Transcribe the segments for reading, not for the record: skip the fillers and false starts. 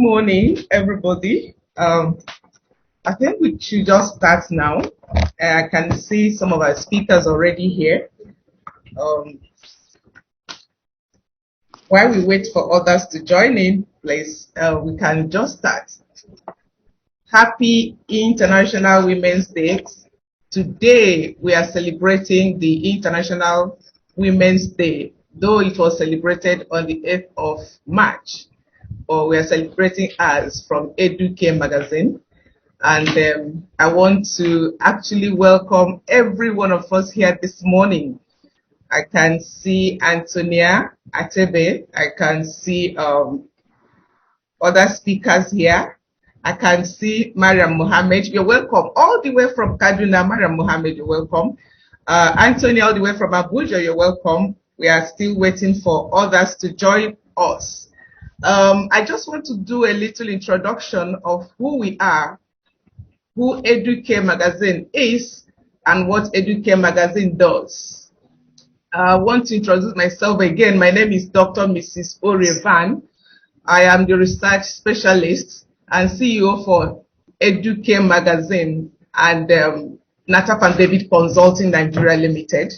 morning, everybody. I think we should just start now. I can see some of our speakers already here. While we wait for others to join in, please, we can just start. Happy International Women's Day. Today, we are celebrating the International Women's Day, though it was celebrated on the 8th of March. Or we are celebrating as from EDUCARE magazine. And I want to actually welcome every one of us here this morning. I can see Antonia Atebe. I can see other speakers here. I can see Mariam Mohammed. You're welcome. All the way from Kaduna, Mariam Mohammed, you're welcome. Antonia, all the way from Abuja, you're welcome. We are still waiting for others to join us. I just want to do a little introduction of who we are, who EDUCARE magazine is, and what EDUCARE magazine does. I want to introduce myself again. My name is Dr. Mrs. Orevan. I am the research specialist and CEO for EDUCARE magazine and Natap and David Consulting Nigeria Limited.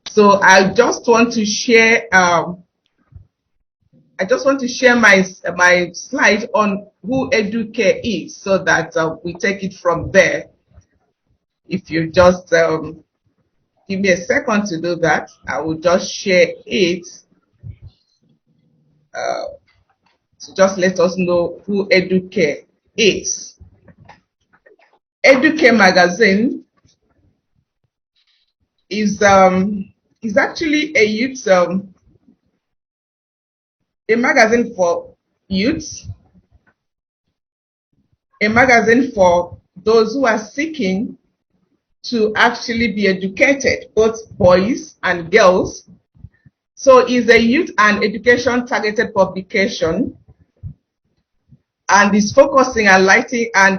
So I just want to share my slide on who EDUCARE is so that we take it from there. If you just give me a second to do that, I will just share it to just let us know who EDUCARE is. EDUCARE magazine is actually a youth a magazine for youths, a magazine for those who are seeking to actually be educated, both boys and girls. So it's a youth and education targeted publication and is focusing on lightening and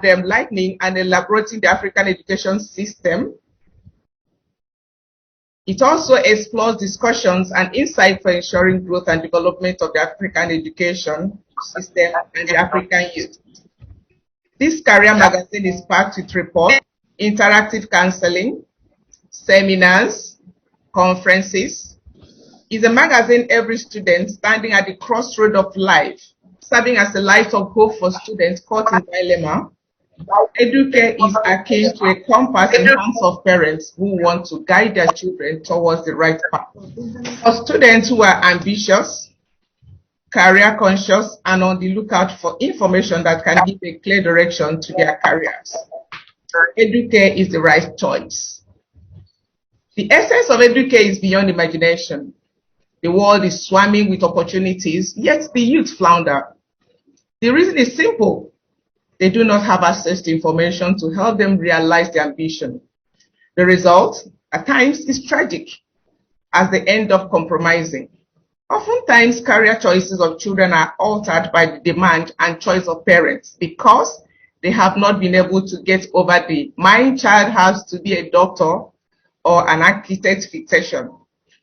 elaborating the African education system. It also explores discussions and insight for ensuring growth and development of the African education system and the African youth. This career magazine is packed with reports, interactive counseling, seminars, conferences. It's a magazine every student standing at the crossroad of life, serving as a light of hope for students caught in dilemma. EDUCARE is akin to a compass in hands of parents who want to guide their children towards the right path. For students who are ambitious, career conscious, and on the lookout for information that can give a clear direction to their careers, EDUCARE is the right choice. The essence of EDUCARE is beyond imagination. The world is swarming with opportunities, yet the youth flounder. The reason is simple. They do not have access to information to help them realize their ambition. The result, at times, is tragic, as they end up compromising. Oftentimes, career choices of children are altered by the demand and choice of parents because they have not been able to get over the "my child has to be a doctor" or an architect fixation.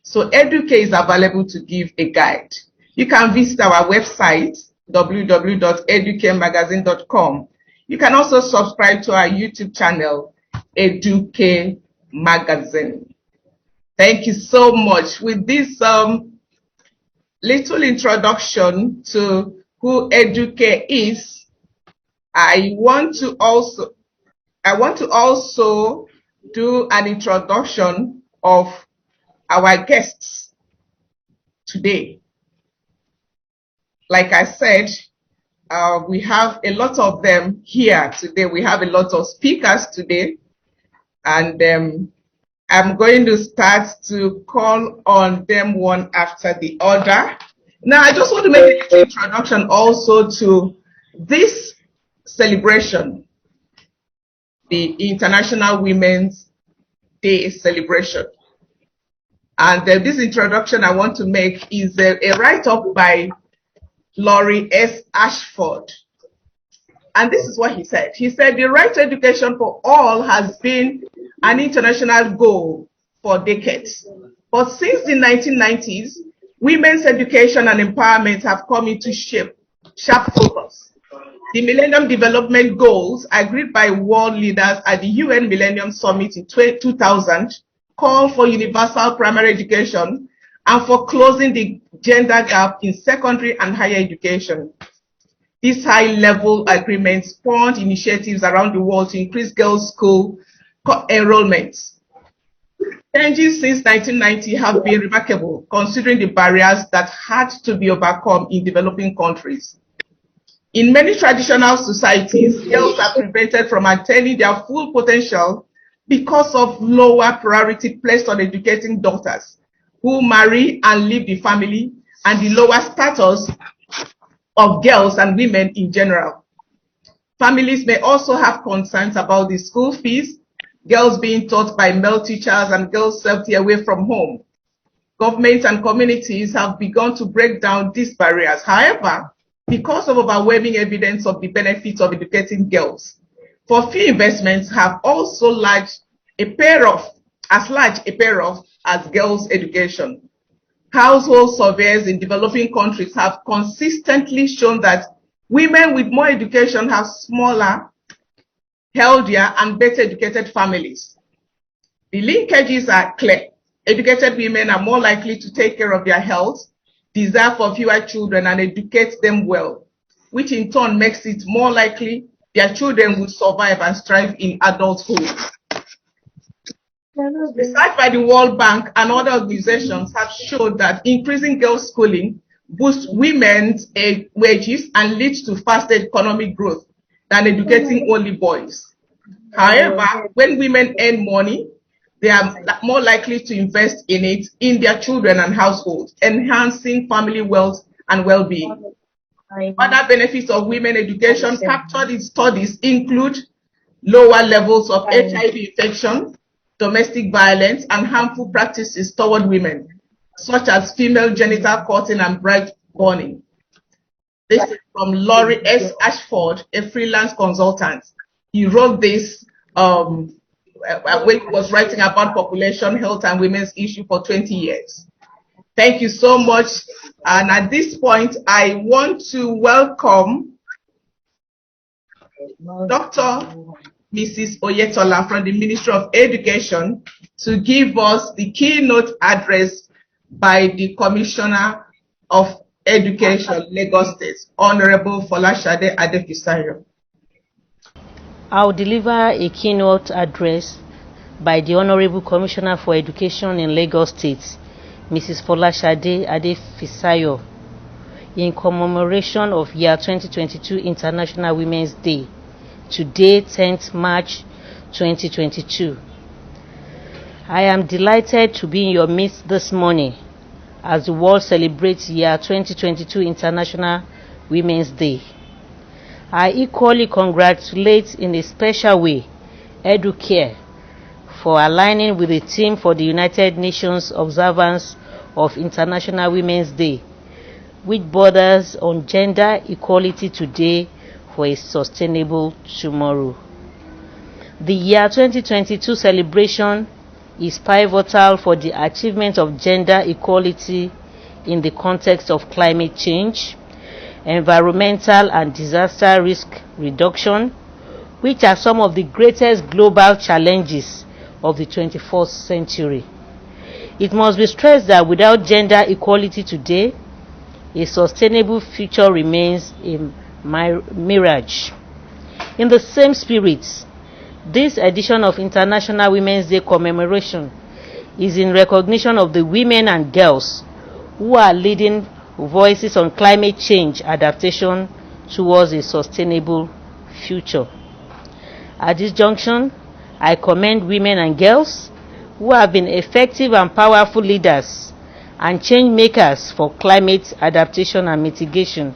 So EDUCARE is available to give a guide. You can visit our website, www.educaremagazine.com. You can also subscribe to our YouTube channel, EDUCARE Magazine. Thank you so much. With this little introduction to who EDUCARE is, I want to also do an introduction of our guests today. Like I said, we have a lot of them here today. We have a lot of speakers today, and I'm going to start to call on them one after the other. Now, I just want to make a little introduction also to this celebration, the International Women's Day celebration. And this introduction I want to make is a write-up by Laurie S. Ashford. And this is what he said. He said, the right to education for all has been an international goal for decades. But since the 1990s, women's education and empowerment have come into shape sharp focus. The Millennium Development Goals agreed by world leaders at the UN Millennium Summit in 2000 call for universal primary education and for closing the gender gap in secondary and higher education. These high-level agreements spawned initiatives around the world to increase girls' school enrollments. Changes since 1990 have been remarkable, considering the barriers that had to be overcome in developing countries. In many traditional societies, girls are prevented from attaining their full potential because of lower priority placed on educating daughters who marry and leave the family, and the lower status of girls and women in general. Families may also have concerns about the school fees, girls being taught by male teachers and girls' safety away from home. Governments and communities have begun to break down these barriers. However, because of overwhelming evidence of the benefits of educating girls, for few investments have also as large a payoff as girls' education. Household surveys in developing countries have consistently shown that women with more education have smaller, healthier, and better educated families. The linkages are clear. Educated women are more likely to take care of their health, desire for fewer children, and educate them well, which in turn makes it more likely their children will survive and thrive in adulthood. Research by the World Bank and other organizations have shown that increasing girls' schooling boosts women's wages and leads to faster economic growth than educating only boys. However, when women earn money, they are more likely to invest in it in their children and households, enhancing family wealth and well-being. Other benefits of women education captured in studies include lower levels of HIV infection, domestic violence, and harmful practices toward women, such as female genital cutting and bride burning. This is from Laurie S. Ashford, a freelance consultant. He wrote this when he was writing about population health and women's issue for 20 years. Thank you so much. And at this point, I want to welcome Dr. Mrs. Oyetola from the Ministry of Education to give us the keynote address by the Commissioner of Education, Lagos State, Honorable Folashade Adefisayo. I'll deliver a keynote address by the Honorable Commissioner for Education in Lagos State, Mrs. Folashade Adefisayo, in commemoration of year 2022 International Women's Day, today, 10th March 2022. I am delighted to be in your midst this morning as the world celebrates year 2022 International Women's Day. I equally congratulate in a special way EDUCARE for aligning with the theme for the United Nations observance of International Women's Day, which borders on gender equality today for a sustainable tomorrow. The year 2022 celebration is pivotal for the achievement of gender equality in the context of climate change, environmental and disaster risk reduction, which are some of the greatest global challenges of the 21st century. It must be stressed that without gender equality today, a sustainable future remains a mirage. In the same spirit, this edition of International Women's Day commemoration is in recognition of the women and girls who are leading voices on climate change adaptation towards a sustainable future. At this junction, I commend women and girls who have been effective and powerful leaders and change makers for climate adaptation and mitigation,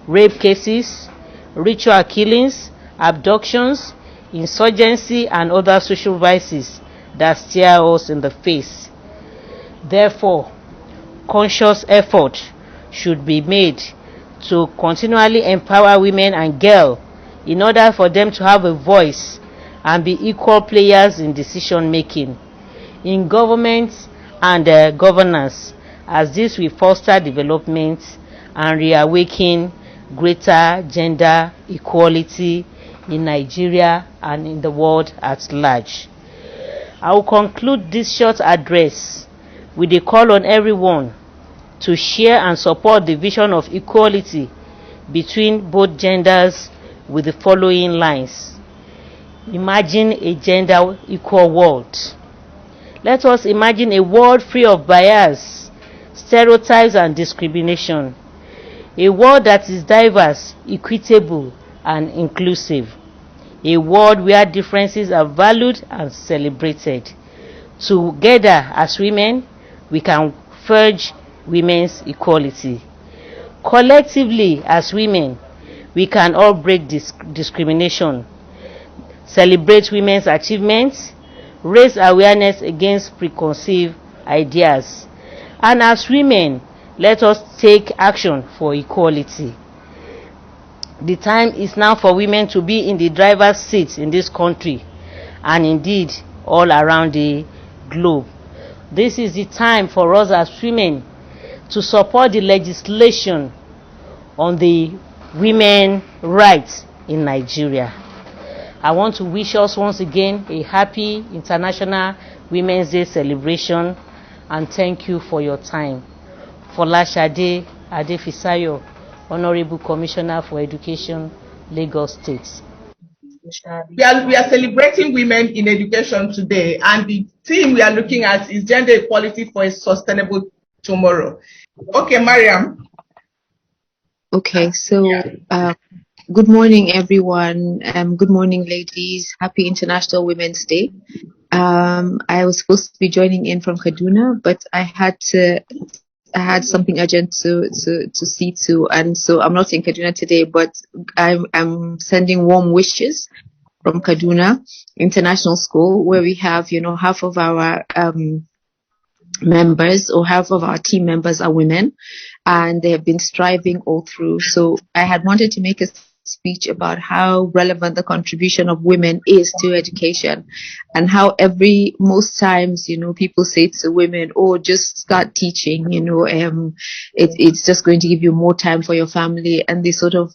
rape cases, ritual killings, abductions, insurgency, and other social vices that stare us in the face. Therefore, conscious effort should be made to continually empower women and girls in order for them to have a voice and be equal players in decision making, in government and governance, as this will foster development and reawaken greater gender equality in Nigeria and in the world at large. I will conclude this short address with a call on everyone to share and support the vision of equality between both genders with the following lines. Imagine a gender equal world. Let us imagine a world free of bias, stereotypes, and discrimination. A world that is diverse, equitable, and inclusive. A world where differences are valued and celebrated. Together as women, we can forge women's equality. Collectively as women, we can all break discrimination, celebrate women's achievements, raise awareness against preconceived ideas. And as women, let us take action for equality. The time is now for women to be in the driver's seat in this country and indeed all around the globe. This is the time for us as women to support the legislation on the women's rights in Nigeria. I want to wish us once again a happy International Women's Day celebration and thank you for your time. Folashade Adefisayo, Honorable Commissioner for Education, Lagos State. We are celebrating women in education today, and the theme we are looking at is gender equality for a sustainable tomorrow. Okay, Mariam. Okay, so good morning, everyone. Good morning, ladies. Happy International Women's Day. I was supposed to be joining in from Kaduna, but I had something urgent to see to, and so I'm not in Kaduna today, but I'm sending warm wishes from Kaduna International School, where we have, half of our members or half of our team members are women, and they have been striving all through. So I had wanted to make a speech about how relevant the contribution of women is to education, and how most times, people say to women, oh, just start teaching, it's just going to give you more time for your family, and they sort of,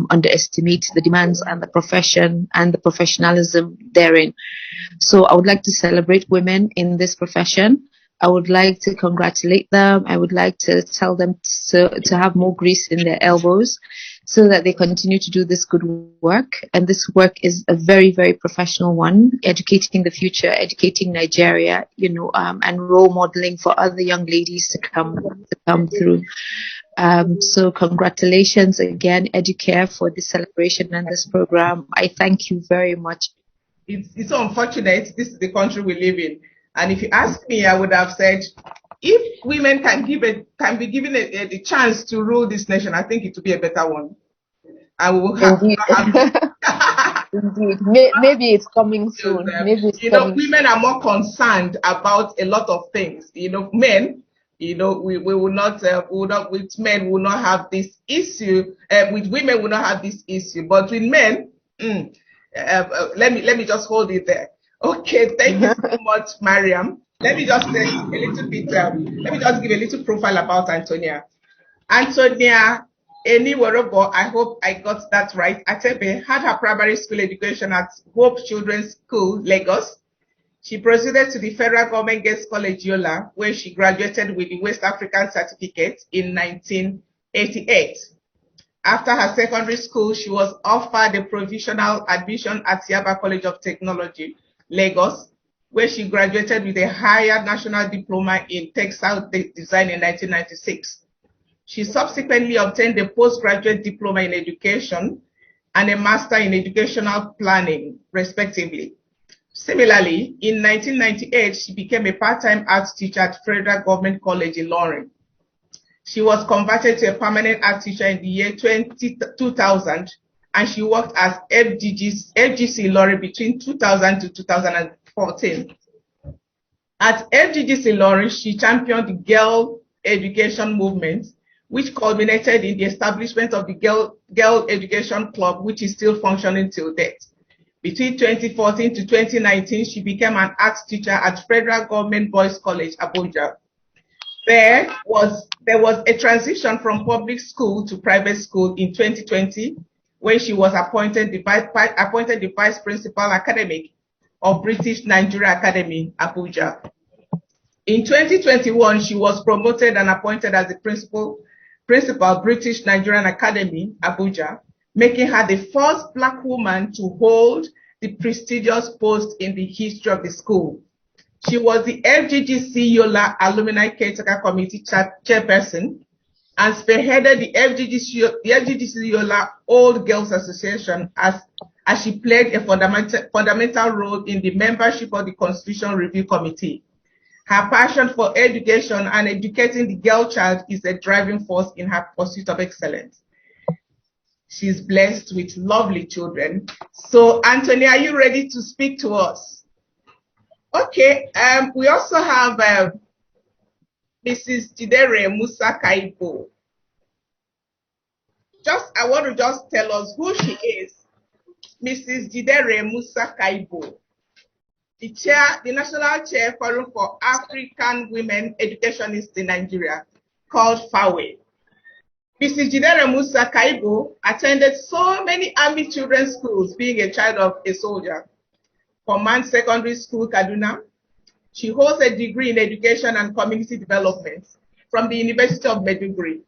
underestimate the demands and the profession and the professionalism therein. So I would like to celebrate women in this profession. I would like to congratulate them. I would like to tell them to have more grease in their elbows so that they continue to do this good work. And this work is a very, very professional one, educating the future, educating Nigeria, and role modeling for other young ladies to come through. So congratulations again, EDUCARE, for this celebration and this program. I thank you very much. It's so unfortunate. This is the country we live in. And if you ask me, I would have said, if women can be given the chance to rule this nation, I think it would be a better one. I will have. Indeed. Maybe it's coming soon. Women are more concerned about a lot of things. Men, we will not. With men, we will not have this issue. With women, we will not have this issue. But with men, let me just hold it there. Okay, thank you so much, Mariam. Let me just say a little bit, let me just give a little profile about Antonia. Antonia Eniworobo, I hope I got that right, Atebe, had her primary school education at Hope Children's School, Lagos. She proceeded to the Federal Government Girls College, Yola, where she graduated with the West African Certificate in 1988. After her secondary school, she was offered a provisional admission at Yaba College of Technology, Lagos, where she graduated with a higher national diploma in textile design in 1996. She subsequently obtained a postgraduate diploma in education and a master in educational planning, respectively. Similarly, in 1998, she became a part-time arts teacher at Federal Government College in Ilorin. She was converted to a permanent art teacher in the year 2000, and she worked as FGC Ilorin between 2000 to 2014. At FGC Ilorin, she championed the girl education movement, which culminated in the establishment of the Girl Education Club, which is still functioning till date. Between 2014 to 2019, she became an art teacher at Federal Government Boys College, Abuja. There was a transition from public school to private school in 2020 when she was appointed the vice principal academic of British Nigeria Academy, Abuja. In 2021, she was promoted and appointed as the principal British Nigerian Academy, Abuja, making her the first Black woman to hold the prestigious post in the history of the school. She was the FGGC Yola Alumni Caretaker Committee chairperson and spearheaded the FGGC Yola Old Girls Association as she played a fundamental role in the membership of the Constitution Review Committee. Her passion for education and educating the girl child is a driving force in her pursuit of excellence. She's blessed with lovely children. So, Anthony, are you ready to speak to us? Okay, we also have Mrs. Jidere Musa Kaibo. I want to just tell us who she is. Mrs. Jidere Musa Kaibo, the National Chair Forum for African Women Educationists in Nigeria, called FAWE. Mrs. Jidere Musa Kaibo attended so many Army children's schools, being a child of a soldier. Command Secondary School, Kaduna. She holds a degree in education and community development from the University of Maiduguri.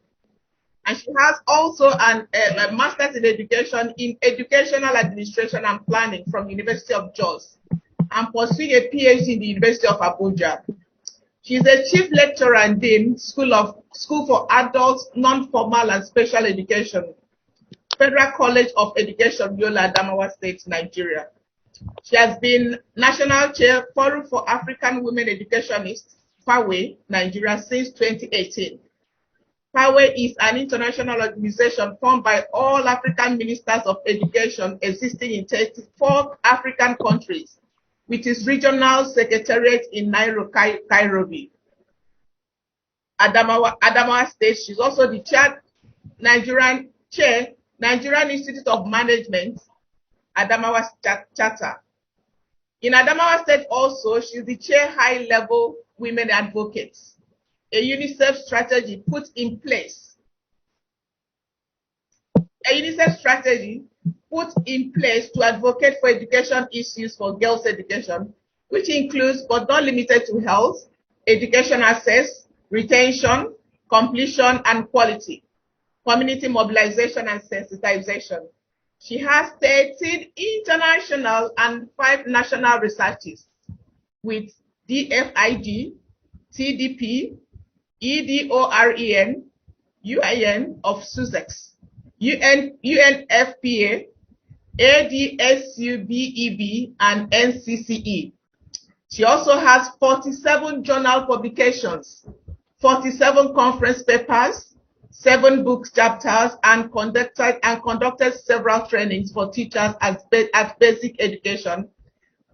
And she has also a master's in education in educational administration and planning from University of Jos, and pursuing a PhD in the University of Abuja. She is a chief lecturer and dean, School for Adults, Non-Formal and Special Education, Federal College of Education, Yola, Adamawa State, Nigeria. She has been National Chair, Forum for African Women Educationists, FAWE, Nigeria, since 2018. FAWE is an international organization formed by all African ministers of education existing in 34 African countries, with its regional secretariat in Cairo, Adamawa State. She's also the Nigerian Institute of Management, Adamawa Charter. In Adamawa State also, she's the chair high-level women advocates, a UNICEF strategy put in place. To advocate for education issues for girls' education, which includes but not limited to health, education access, retention, completion, and quality, community mobilization and sensitization. She has 13 international and 5 national researches with DFID, TDP, EDOREN, UIN of Sussex, UNFPA, ADSUBEB, and NCCE. She also has 47 journal publications, 47 conference papers, 7 book chapters, and conducted several trainings for teachers at basic education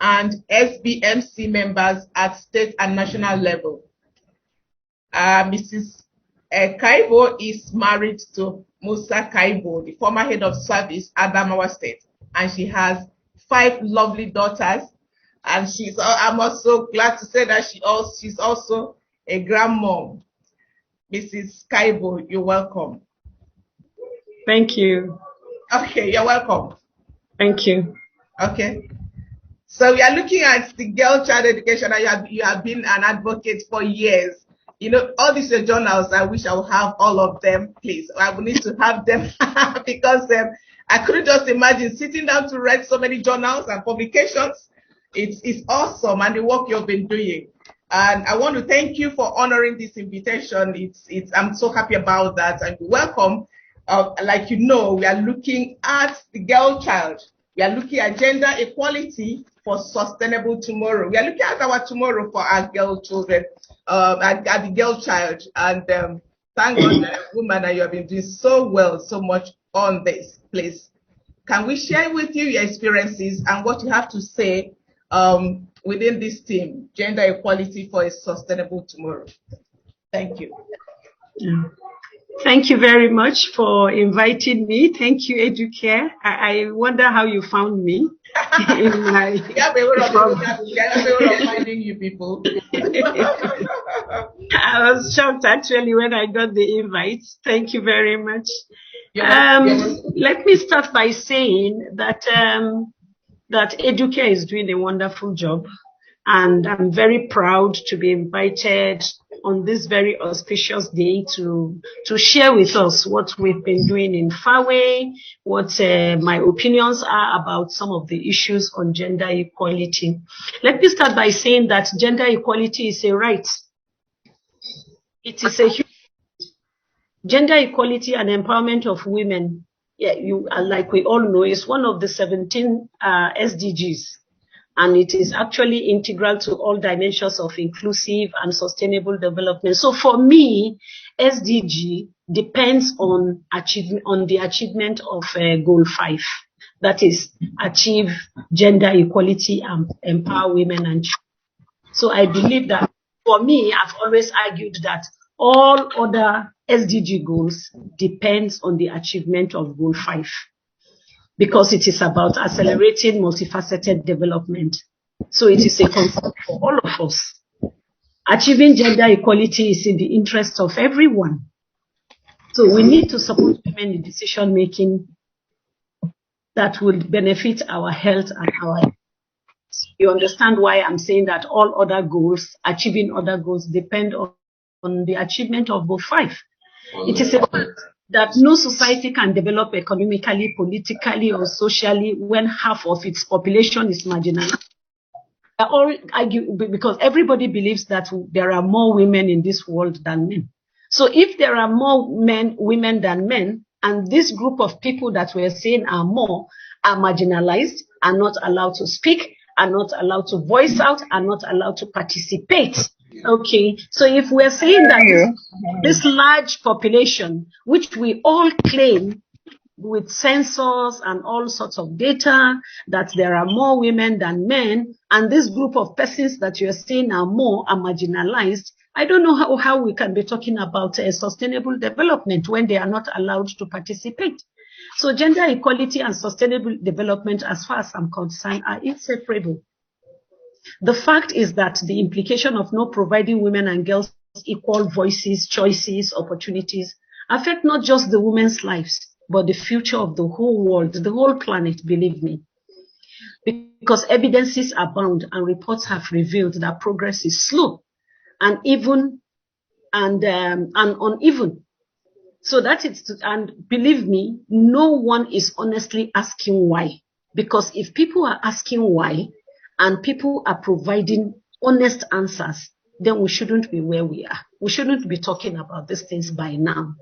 and SBMC members at state and national level. Mrs. Kaibo is married to Musa Kaibo, the former head of service at Adamawa State, and she has 5 lovely daughters. And I'm also glad to say that she's also a grandmom. Mrs. Kaibo, you're welcome. Thank you. Okay, you're welcome. Thank you. Okay. So we are looking at the girl child education, and you have been an advocate for years. You know, all these journals, I wish I would have all of them, please. I would need to have them because I couldn't just imagine sitting down to read so many journals and publications. It's awesome, and the work you've been doing. And I want to thank you for honoring this invitation. I'm so happy about that, and welcome. Like you know, we are looking at the girl child. We are looking at gender equality for sustainable tomorrow. We are looking at our tomorrow for our girl children, at the girl child. And thank God, woman, that you have been doing so well, so much on this. Please, can we share with you your experiences and what you have to say within this team, gender equality for a sustainable tomorrow? Thank you. Yeah. Thank you very much for inviting me. Thank you, EDUCARE. I wonder how you found me. In my we have a way of finding you people. I was shocked actually when I got the invite. Thank you very much. Let me start by saying that that EDUCARE is doing a wonderful job, and I'm very proud to be invited on this very auspicious day to share with us what we've been doing in Fawe, what my opinions are about some of the issues on gender equality. Let me start by saying that gender equality is a right. It is a human. Gender equality and empowerment of women, like we all know, is one of the 17 SDGs. And it is actually integral to all dimensions of inclusive and sustainable development. So for me, SDG depends on the achievement of Goal 5. That is, achieve gender equality and empower women and children. So I believe that, for me, I've always argued that all other SDG goals depends on the achievement of Goal 5, because it is about accelerating multifaceted development. So it is a concern for all of us. Achieving gender equality is in the interest of everyone. So we need to support women in decision making that will benefit our health and our. You understand why I'm saying that all other goals, achieving other goals, depend on the achievement of Goal 5. It is a fact that no society can develop economically, politically, or socially when half of its population is marginalized. I all argue because everybody believes that there are more women in this world than men. So if there are more women than men, and this group of people that we're saying are marginalized, are not allowed to speak, are not allowed to voice out, are not allowed to participate. Okay, so if we're saying that this large population, which we all claim with sensors and all sorts of data, that there are more women than men, and this group of persons that you're saying are marginalized, I don't know how we can be talking about a sustainable development when they are not allowed to participate. So gender equality and sustainable development, as far as I'm concerned, are inseparable. The fact is that the implication of not providing women and girls equal voices, choices, opportunities affect not just the women's lives, but the future of the whole world, the whole planet, believe me. Because evidences abound and reports have revealed that progress is slow and uneven. So that is, and believe me, no one is honestly asking why. Because if people are asking why, and people are providing honest answers, then we shouldn't be where we are. We shouldn't be talking about these things by now.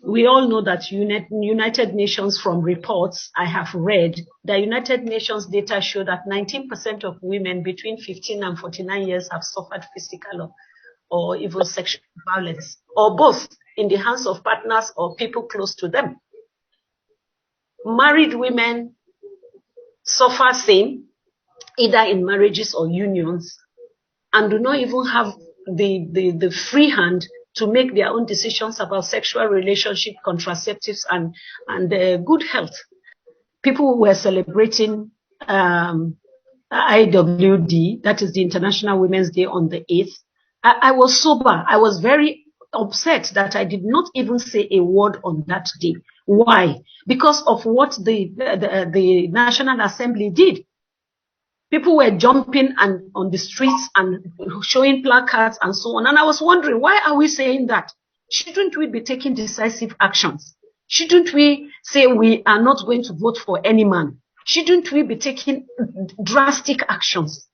We all know that United Nations, from reports I have read, the United Nations data show that 19% of women between 15 and 49 years have suffered physical or even sexual violence, or both, in the hands of partners or people close to them. Married women suffer same, either in marriages or unions, and do not even have the free hand to make their own decisions about sexual relationship, contraceptives, and good health. People were celebrating IWD, that is the International Women's Day, on the 8th. I was sober. I was very upset that I did not even say a word on that day. Why? Because of what the National Assembly did. People were jumping on the streets and showing placards and so on. And I was wondering, why are we saying that? Shouldn't we be taking decisive actions? Shouldn't we say we are not going to vote for any man? Shouldn't we be taking drastic actions?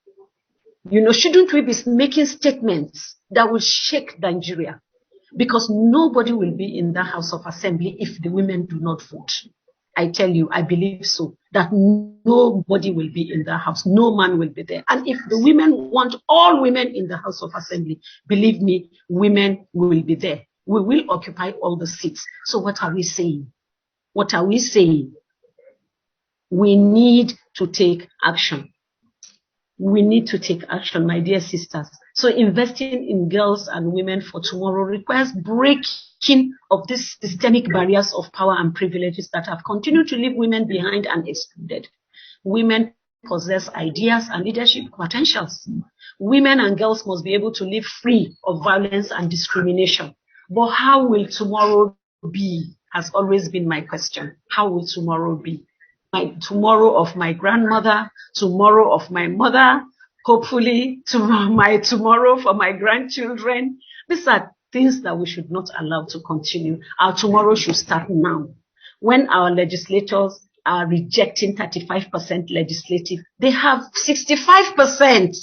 Shouldn't we be making statements that will shake Nigeria? Because nobody will be in the House of Assembly if the women do not vote. I tell you, I believe so, that nobody will be in the House. No man will be there. And if the women want all women in the House of Assembly, believe me, women will be there. We will occupy all the seats. So what are we saying? What are we saying? We need to take action. We need to take action, my dear sisters. So investing in girls and women for tomorrow requires breaking of these systemic barriers of power and privileges that have continued to leave women behind and excluded. Women possess ideas and leadership potentials. Women and girls must be able to live free of violence and discrimination. But how will tomorrow be has always been my question. How will tomorrow be? Tomorrow of my grandmother, tomorrow of my mother, hopefully tomorrow for my grandchildren. These are things that we should not allow to continue. Our tomorrow should start now. When our legislators are rejecting 35% legislative, they have 65%.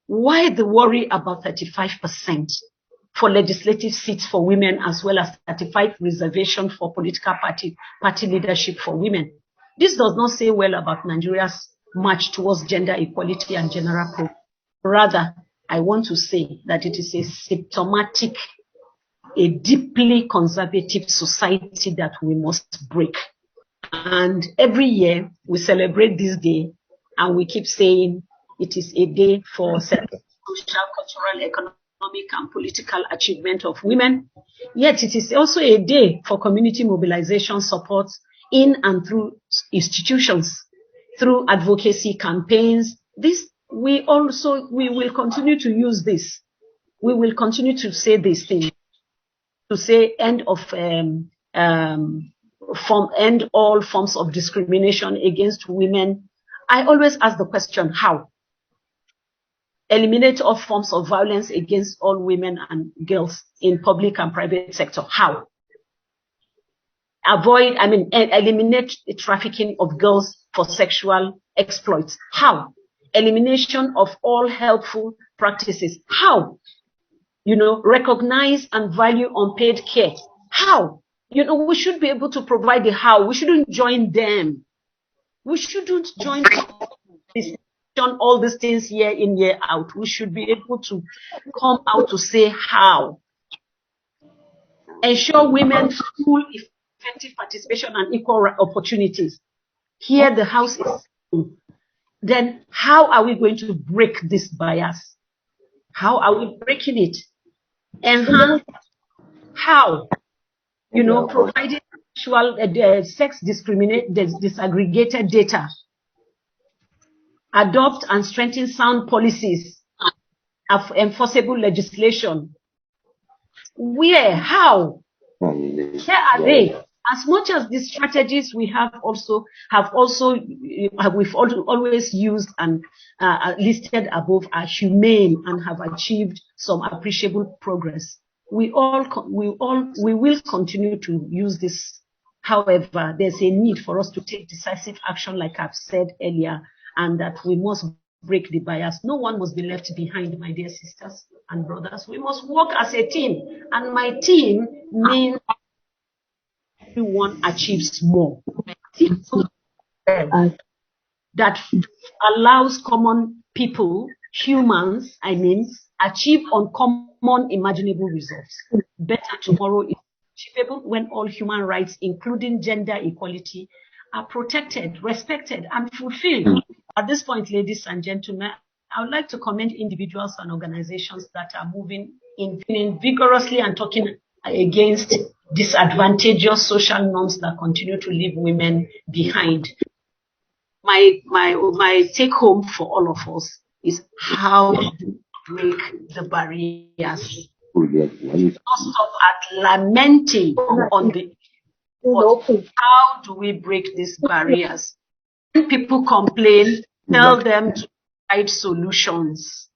Why the worry about 35% for legislative seats for women, as well as 35 reservation for political party leadership for women? This does not say well about Nigeria's march towards gender equality and general progress. Rather, I want to say that it is a symptomatic, a deeply conservative society that we must break. And every year we celebrate this day, and we keep saying it is a day for social, cultural, economic, and political achievement of women. Yet it is also a day for community mobilization support in and through institutions, through advocacy campaigns. We will continue to use this. We will continue to say these things, to say end all forms of discrimination against women. I always ask the question, how? Eliminate all forms of violence against all women and girls in public and private sector. How? Eliminate the trafficking of girls for sexual exploits. How? Elimination of all helpful practices. How? Recognize and value unpaid care. How? We should be able to provide the how. We shouldn't join them. We shouldn't join all these things year in, year out. We should be able to come out to say how. Ensure women's full effective participation and equal opportunities. Here the house is. Then how are we going to break this bias? How are we breaking it? Enhance how? Providing sex disaggregated data. Adopt and strengthen sound policies of enforceable legislation. Where? How? Here are they. As much as the strategies we've always used and listed above are humane and have achieved some appreciable progress, we will continue to use this. However, there's a need for us to take decisive action, like I've said earlier, and that we must break the bias. No one must be left behind, my dear sisters and brothers. We must work as a team, and my team means everyone achieves more. That allows common people, humans, achieve uncommon imaginable results. Better tomorrow is achievable when all human rights, including gender equality, are protected, respected, and fulfilled. At this point, ladies and gentlemen, I would like to commend individuals and organizations that are moving in vigorously and talking against disadvantageous social norms that continue to leave women behind. My take home for all of us is how to break the barriers. Not stop at lamenting on the, but how do we break these barriers? When people complain, tell them to provide solutions.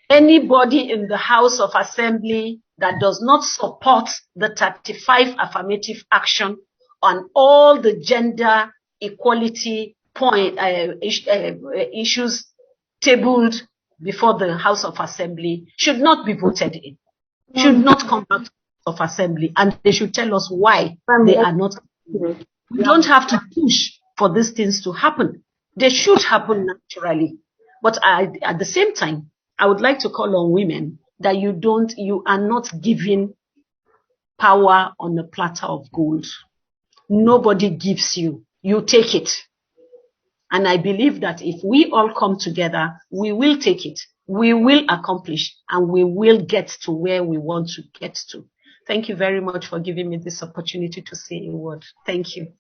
Anybody in the House of Assembly that does not support the 35 affirmative action on all the gender equality issues tabled before the House of Assembly should not be voted in, should not come back to the House of Assembly, and they should tell us why they are not. We don't have to push for these things to happen. They should happen naturally. But at the same time, I would like to call on women that you are not giving power on a platter of gold. Nobody gives you, you take it. And I believe that if we all come together, we will take it, we will accomplish, and we will get to where we want to get to. Thank you very much for giving me this opportunity to say a word. Thank you.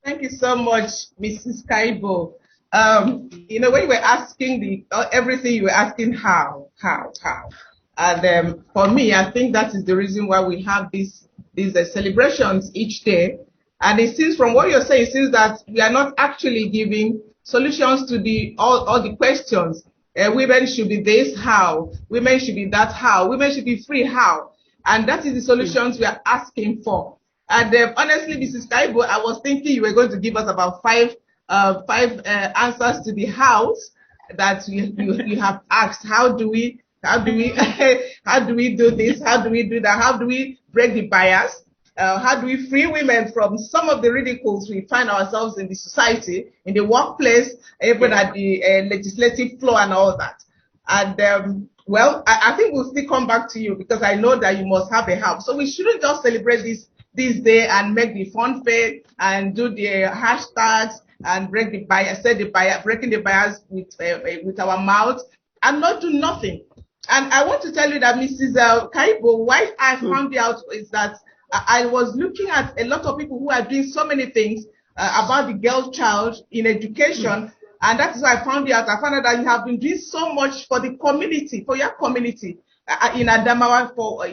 Thank you so much, Mrs. Kaibo. When you were asking everything, you were asking how. And for me, I think that is the reason why we have these celebrations each day. And it seems from what you're saying, it seems that we are not actually giving solutions to all the questions. Women should be this, how? Women should be that, how? Women should be free, how? And that is the solutions we are asking for. And honestly, Mrs. Kaibo, I was thinking you were going to give us about five answers to the hows that you have asked. How do we how do we do this? How do we do that? How do we break the bias? How do we free women from some of the ridicules we find ourselves in the society, in the workplace, even at the legislative floor and all that? And well, I think we'll still come back to you because I know that you must have a help. So we shouldn't just celebrate this day and make the fun fair and do the hashtags and break the bias, breaking the bias with our mouths and not do nothing. And I want to tell you that Mrs. Kaibo, why I found out is that I was looking at a lot of people who are doing so many things about the girl child in education. And that is why I found out that you have been doing so much for the community, for your community in Adamawa, for,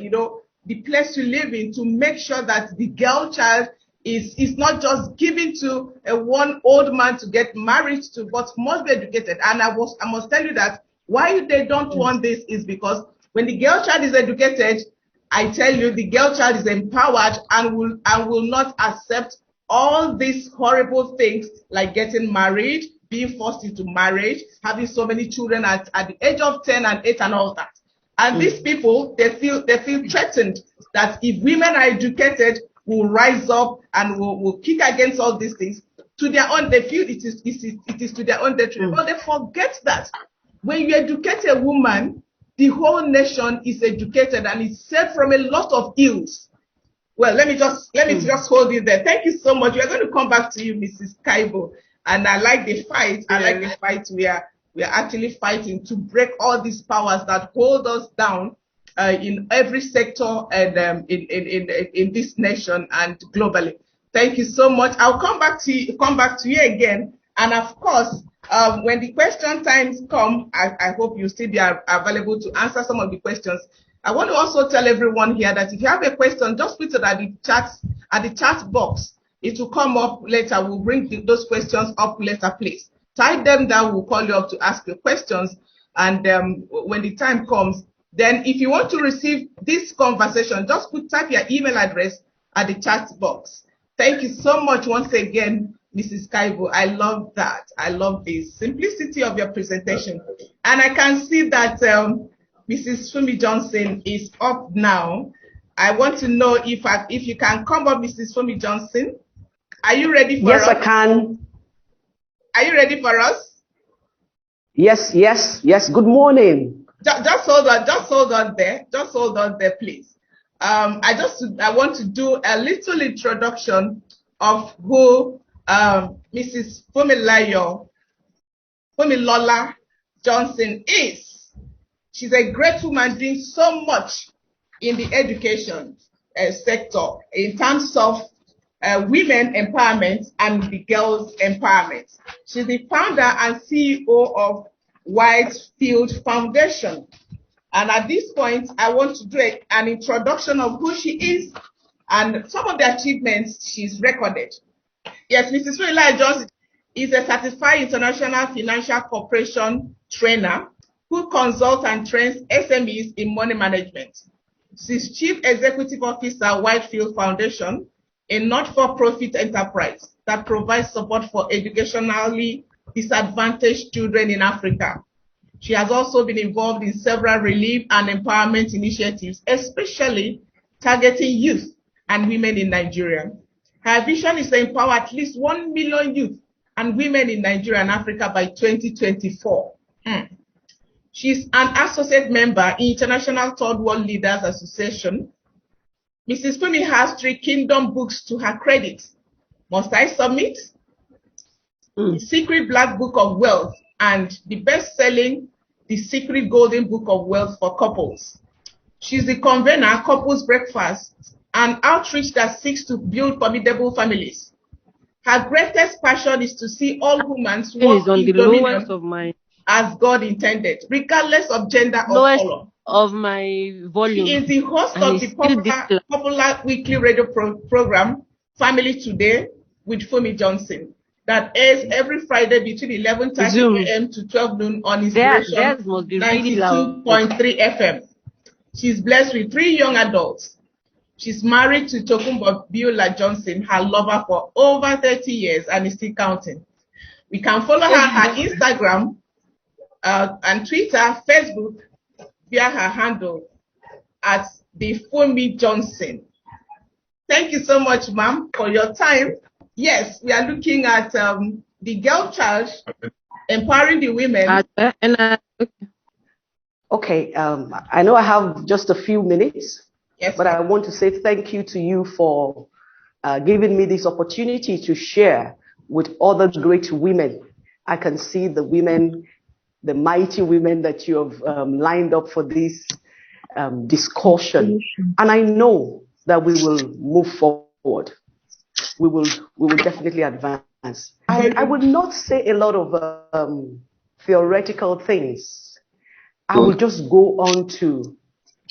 the place you live in, to make sure that the girl child is not just given to one old man to get married to, but must be educated. And I must tell you that why they don't want this is because when the girl child is educated, I tell you, the girl child is empowered and will not accept all these horrible things like getting married, being forced into marriage, having so many children at the age of 10 and 8 and all that. And these people, they feel threatened that if women are educated, will rise up and will kick against all these things. To their own, they feel it is to their own detriment. But they forget that when you educate a woman, the whole nation is educated and is saved from a lot of ills. Well, let me just hold you there. Thank you so much. We are going to come back to you, Mrs. Kaibo. And I like the fight. I like the fight we are actually fighting to break all these powers that hold us down in every sector and in this nation and globally. Thank you so much. I'll come back to you again. And of course, when the question times come, I hope you still be available to answer some of the questions. I want to also tell everyone here that if you have a question, just put it at the chat box. It will come up later. We'll bring those questions up later, please. Type them down. We'll call you up to ask your questions. And when the time comes, then if you want to receive this conversation, just type your email address at the chat box. Thank you so much once again, Mrs. Kaibo. I love that. I love the simplicity of your presentation. And I can see that Mrs. Fumi Johnson is up now. I want to know if you can come up, Mrs. Fumi Johnson. Are you ready for us? Yes, I can. Are you ready for us? Yes. Good morning. Just hold on there, please. I want to do a little introduction of who Mrs. Fumilola Johnson is. She's a great woman doing so much in the education sector in terms of women empowerment and the girls empowerment. She's the founder and CEO of Whitefield Foundation. And at this point, I want to do an introduction of who she is and some of the achievements she's recorded. Yes, Mrs. Fumilola Johnson is a certified international financial corporation trainer who consults and trains SMEs in money management. She's Chief Executive Officer, Whitefield Foundation, a not-for-profit enterprise that provides support for educationally disadvantaged children in Africa. She has also been involved in several relief and empowerment initiatives, especially targeting youth and women in Nigeria. Her vision is to empower at least 1 million youth and women in Nigeria and Africa by 2024. She's an associate member in International Third World Leaders Association. Mrs. Fumi has 3 Kingdom books to her credit. Must I Submit? The Secret Black Book of Wealth and the best-selling The Secret Golden Book of Wealth for Couples. She's the convener, Couples Breakfast, an outreach that seeks to build formidable families. Her greatest passion is to see all humans Is walk on in the lowest dominion of my as God intended, regardless of gender or color. of my She volume, is the host and of it's the still this loud. popular weekly radio program, Family Today, with Fumi Johnson, that airs every Friday between 11:30 Zoom. a.m. to 12 noon on Theirs Inspiration must be really loud. 92.3 FM. She's blessed with 3 young adults. She's married to Tokumbo Biola Johnson, her lover for over 30 years, and is still counting. We can follow her Instagram and Twitter, Facebook, via her handle at the Fumi Johnson. Thank you so much, ma'am, for your time. Yes, we are looking at the girl child, empowering the women. Okay, I know I have just a few minutes, Yes, but I want to say thank you to you for giving me this opportunity to share with other great women. I can see the women, the mighty women that you have lined up for this discussion. And I know that we will move forward. We will definitely advance. I will not say a lot of theoretical things. I will just go on to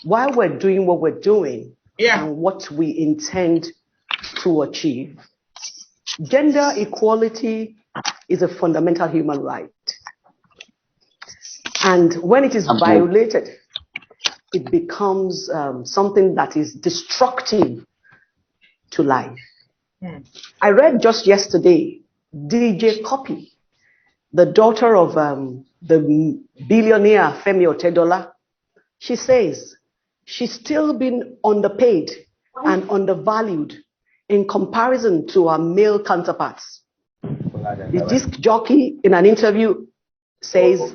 why we're doing what we're doing and what we intend to achieve. Gender equality is a fundamental human right. And when it is violated, it becomes something that is destructive to life. I read just yesterday, DJ Copy, the daughter of the billionaire Femi Otedola, she says she's still been underpaid and undervalued in comparison to her male counterparts. The disc jockey in an interview says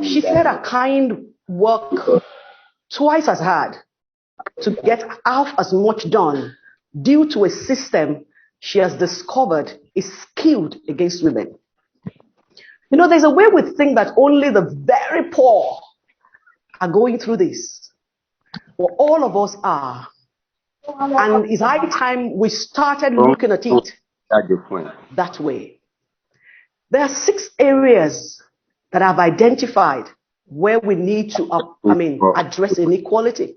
she said her kind work twice as hard to get half as much done due to a system she has discovered is skewed against women. You know, there's a way we think that only the very poor are going through this. Well, all of us are. And it's high time we started looking at it that way. There are 6 areas that I've identified where we need to address inequality.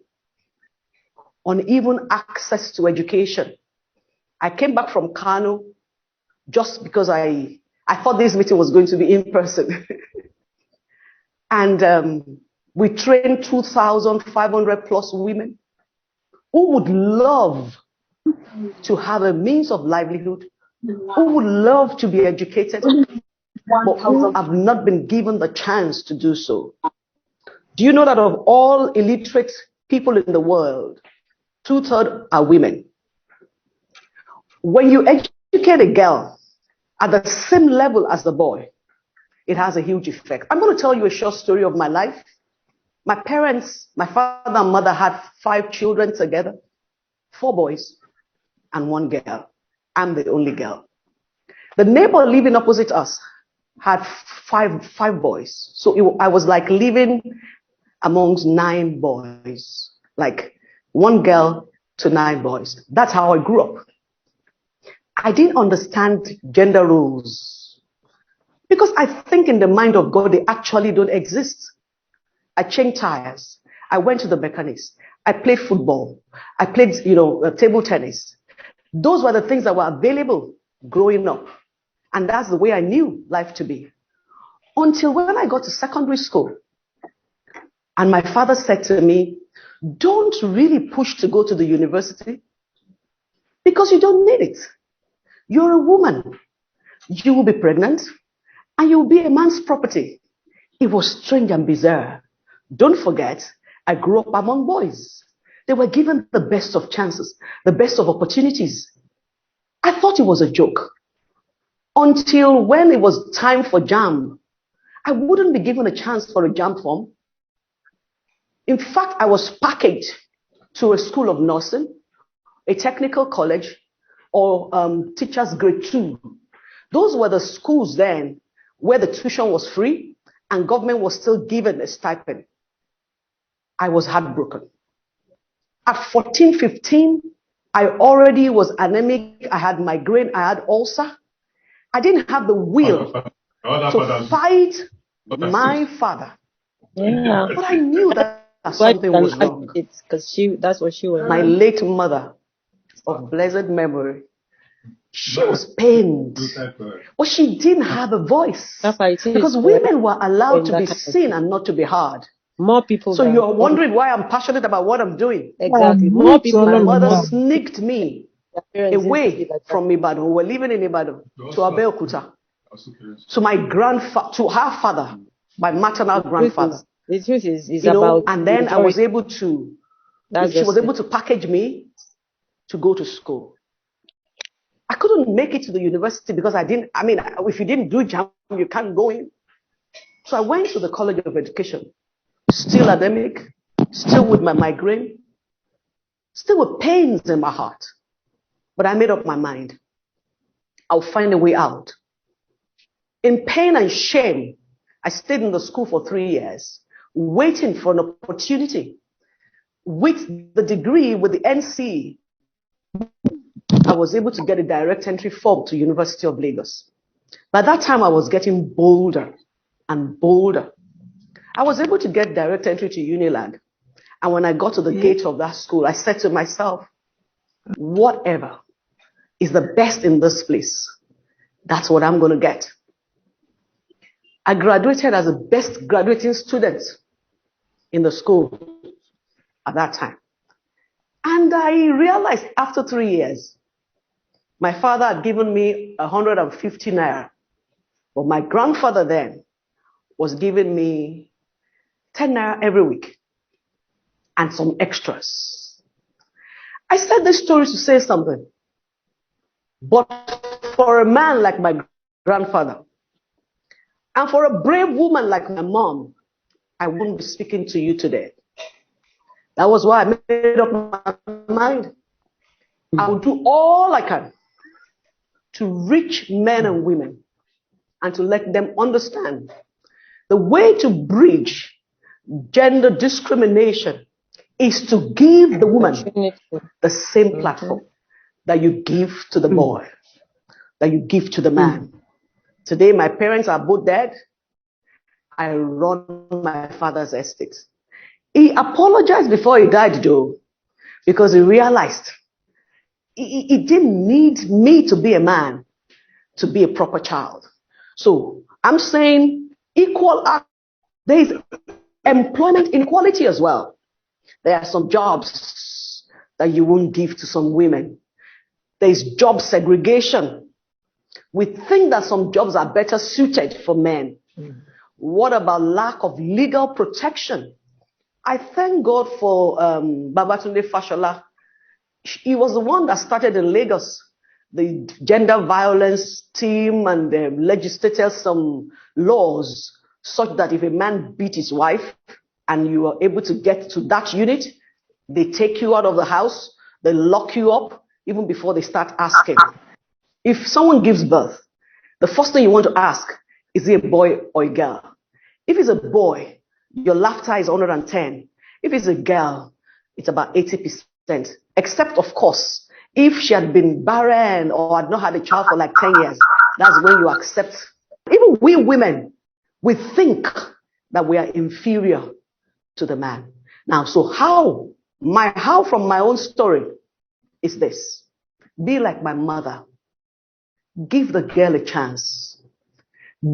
Uneven access to education. I came back from Kano just because I thought this meeting was going to be in person. And we trained 2,500 plus women who would love to have a means of livelihood, who would love to be educated, but who have not been given the chance to do so. Do you know that of all illiterate people in the world, 2/3 are women? When you educate a girl at the same level as the boy, it has a huge effect. I'm going to tell you a short story of my life. My parents, my father and mother had 5 children together, 4 boys and 1 girl. I'm the only girl. The neighbor living opposite us had five boys. So I was like living amongst 9 boys, like 1 girl to 9 boys. That's how I grew up. I didn't understand gender roles because I think in the mind of God, they actually don't exist. I changed tires. I went to the mechanics. I played football. I played, table tennis. Those were the things that were available growing up. And that's the way I knew life to be. Until when I got to secondary school, and my father said to me, don't really push to go to the university because you don't need it. You're a woman. You will be pregnant and you will be a man's property. It was strange and bizarre. Don't forget, I grew up among boys. They were given the best of chances, the best of opportunities. I thought it was a joke. Until when it was time for JAM, I wouldn't be given a chance for a JAM form. In fact, I was packaged to a school of nursing, a technical college, or teachers grade 2. Those were the schools then where the tuition was free and government was still given a stipend. I was heartbroken. At 14, 15, I already was anemic. I had migraine. I had ulcer. I didn't have the will to fight my father. Yeah. But I knew that Why something you was can wrong. it's because that's what she was. My late mother of blessed memory, she was pained, but she didn't have a voice Papa, it is because correct women were allowed in to that be kind of seen and not to be heard. more people So than you're wondering why I'm passionate about what I'm doing. exactly more people My than mother more sneaked me their parents used to be away like that. from Ibadan. We were living in Ibadan to Abeokuta, to my grandfather, to her father, my maternal grandfather. The truth is You know, about and then I was able to, that's she just was it. able to package me to go to school. I couldn't make it to the university because if you didn't do JAM, you can't go in. So I went to the College of Education, still anemic, still with my migraine, still with pains in my heart. But I made up my mind. I'll find a way out. In pain and shame, I stayed in the school for 3 years, waiting for an opportunity. With the degree, with the NC, I was able to get a direct entry form to University of Lagos. By that time, I was getting bolder and bolder. I was able to get direct entry to Unilag. And when I got to the gate of that school, I said to myself, whatever is the best in this place, that's what I'm going to get. I graduated as the best graduating student in the school at that time. And I realized after 3 years, my father had given me 150 naira, but my grandfather then was giving me 10 naira every week and some extras. I said this story to say something, but for a man like my grandfather, and for a brave woman like my mom, I wouldn't be speaking to you today. That was why I made up my mind. I will do all I can to reach men and women and to let them understand the way to bridge gender discrimination is to give the woman the same platform that you give to the boy, that you give to the man. Today, my parents are both dead. I run my father's estate. He apologized before he died, though, because he realized he didn't need me to be a man to be a proper child. So I'm saying equal. There is employment inequality as well. There are some jobs that you won't give to some women. There is job segregation. We think that some jobs are better suited for men. What about lack of legal protection? I thank God for Babatunde Fashola. He was the one that started in Lagos the gender violence team and legislated some laws such that if a man beat his wife and you are able to get to that unit, they take you out of the house, they lock you up even before they start asking. If someone gives birth, the first thing you want to ask, is it a boy or a girl? If it's a boy, your laughter is 110. If it's a girl, it's about 80%. Except, of course, if she had been barren or had not had a child for like 10 years, that's when you accept. Even we women, we think that we are inferior to the man. Now, so how from my own story is this. Be like my mother. Give the girl a chance.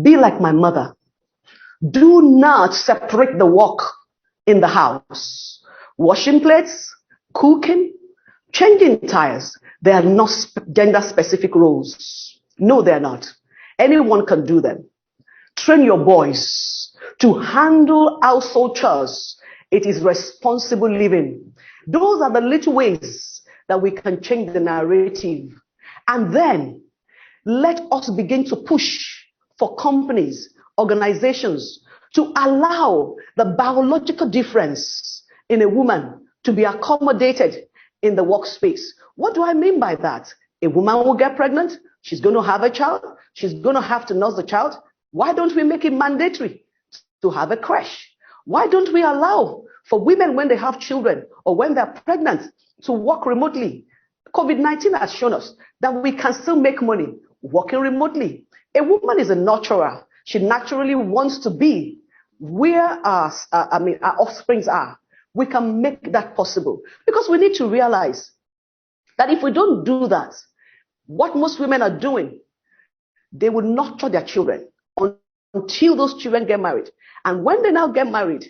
Be like my mother. Do not separate the work in the house. Washing plates, cooking, changing tires. They are not gender-specific roles. No, they're not. Anyone can do them. Train your boys to handle household chores. It is responsible living. Those are the little ways that we can change the narrative. And then let us begin to push for companies, organizations to allow the biological difference in a woman to be accommodated in the workspace. What do I mean by that? A woman will get pregnant. She's going to have a child. She's going to have to nurse the child. Why don't we make it mandatory to have a creche? Why don't we allow for women when they have children or when they're pregnant to work remotely? COVID-19 has shown us that we can still make money working remotely. A woman is a nurturer. She naturally wants to be where our offsprings are. We can make that possible because we need to realize that if we don't do that, what most women are doing, they will nurture their children until those children get married. And when they now get married,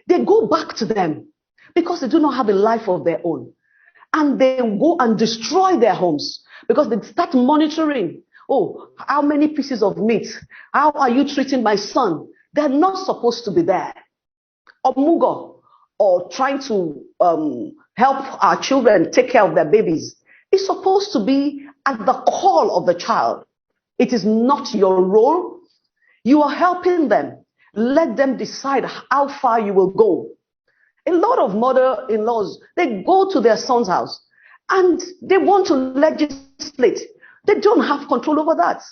they go back to them because they do not have a life of their own. And they go and destroy their homes because they start monitoring. Oh, how many pieces of meat? How are you treating my son? They're not supposed to be there. Or mugo, or trying to help our children take care of their babies. It's supposed to be at the call of the child. It is not your role. You are helping them. Let them decide how far you will go. A lot of mother-in-laws, they go to their son's house and they want to legislate. They don't have control over that.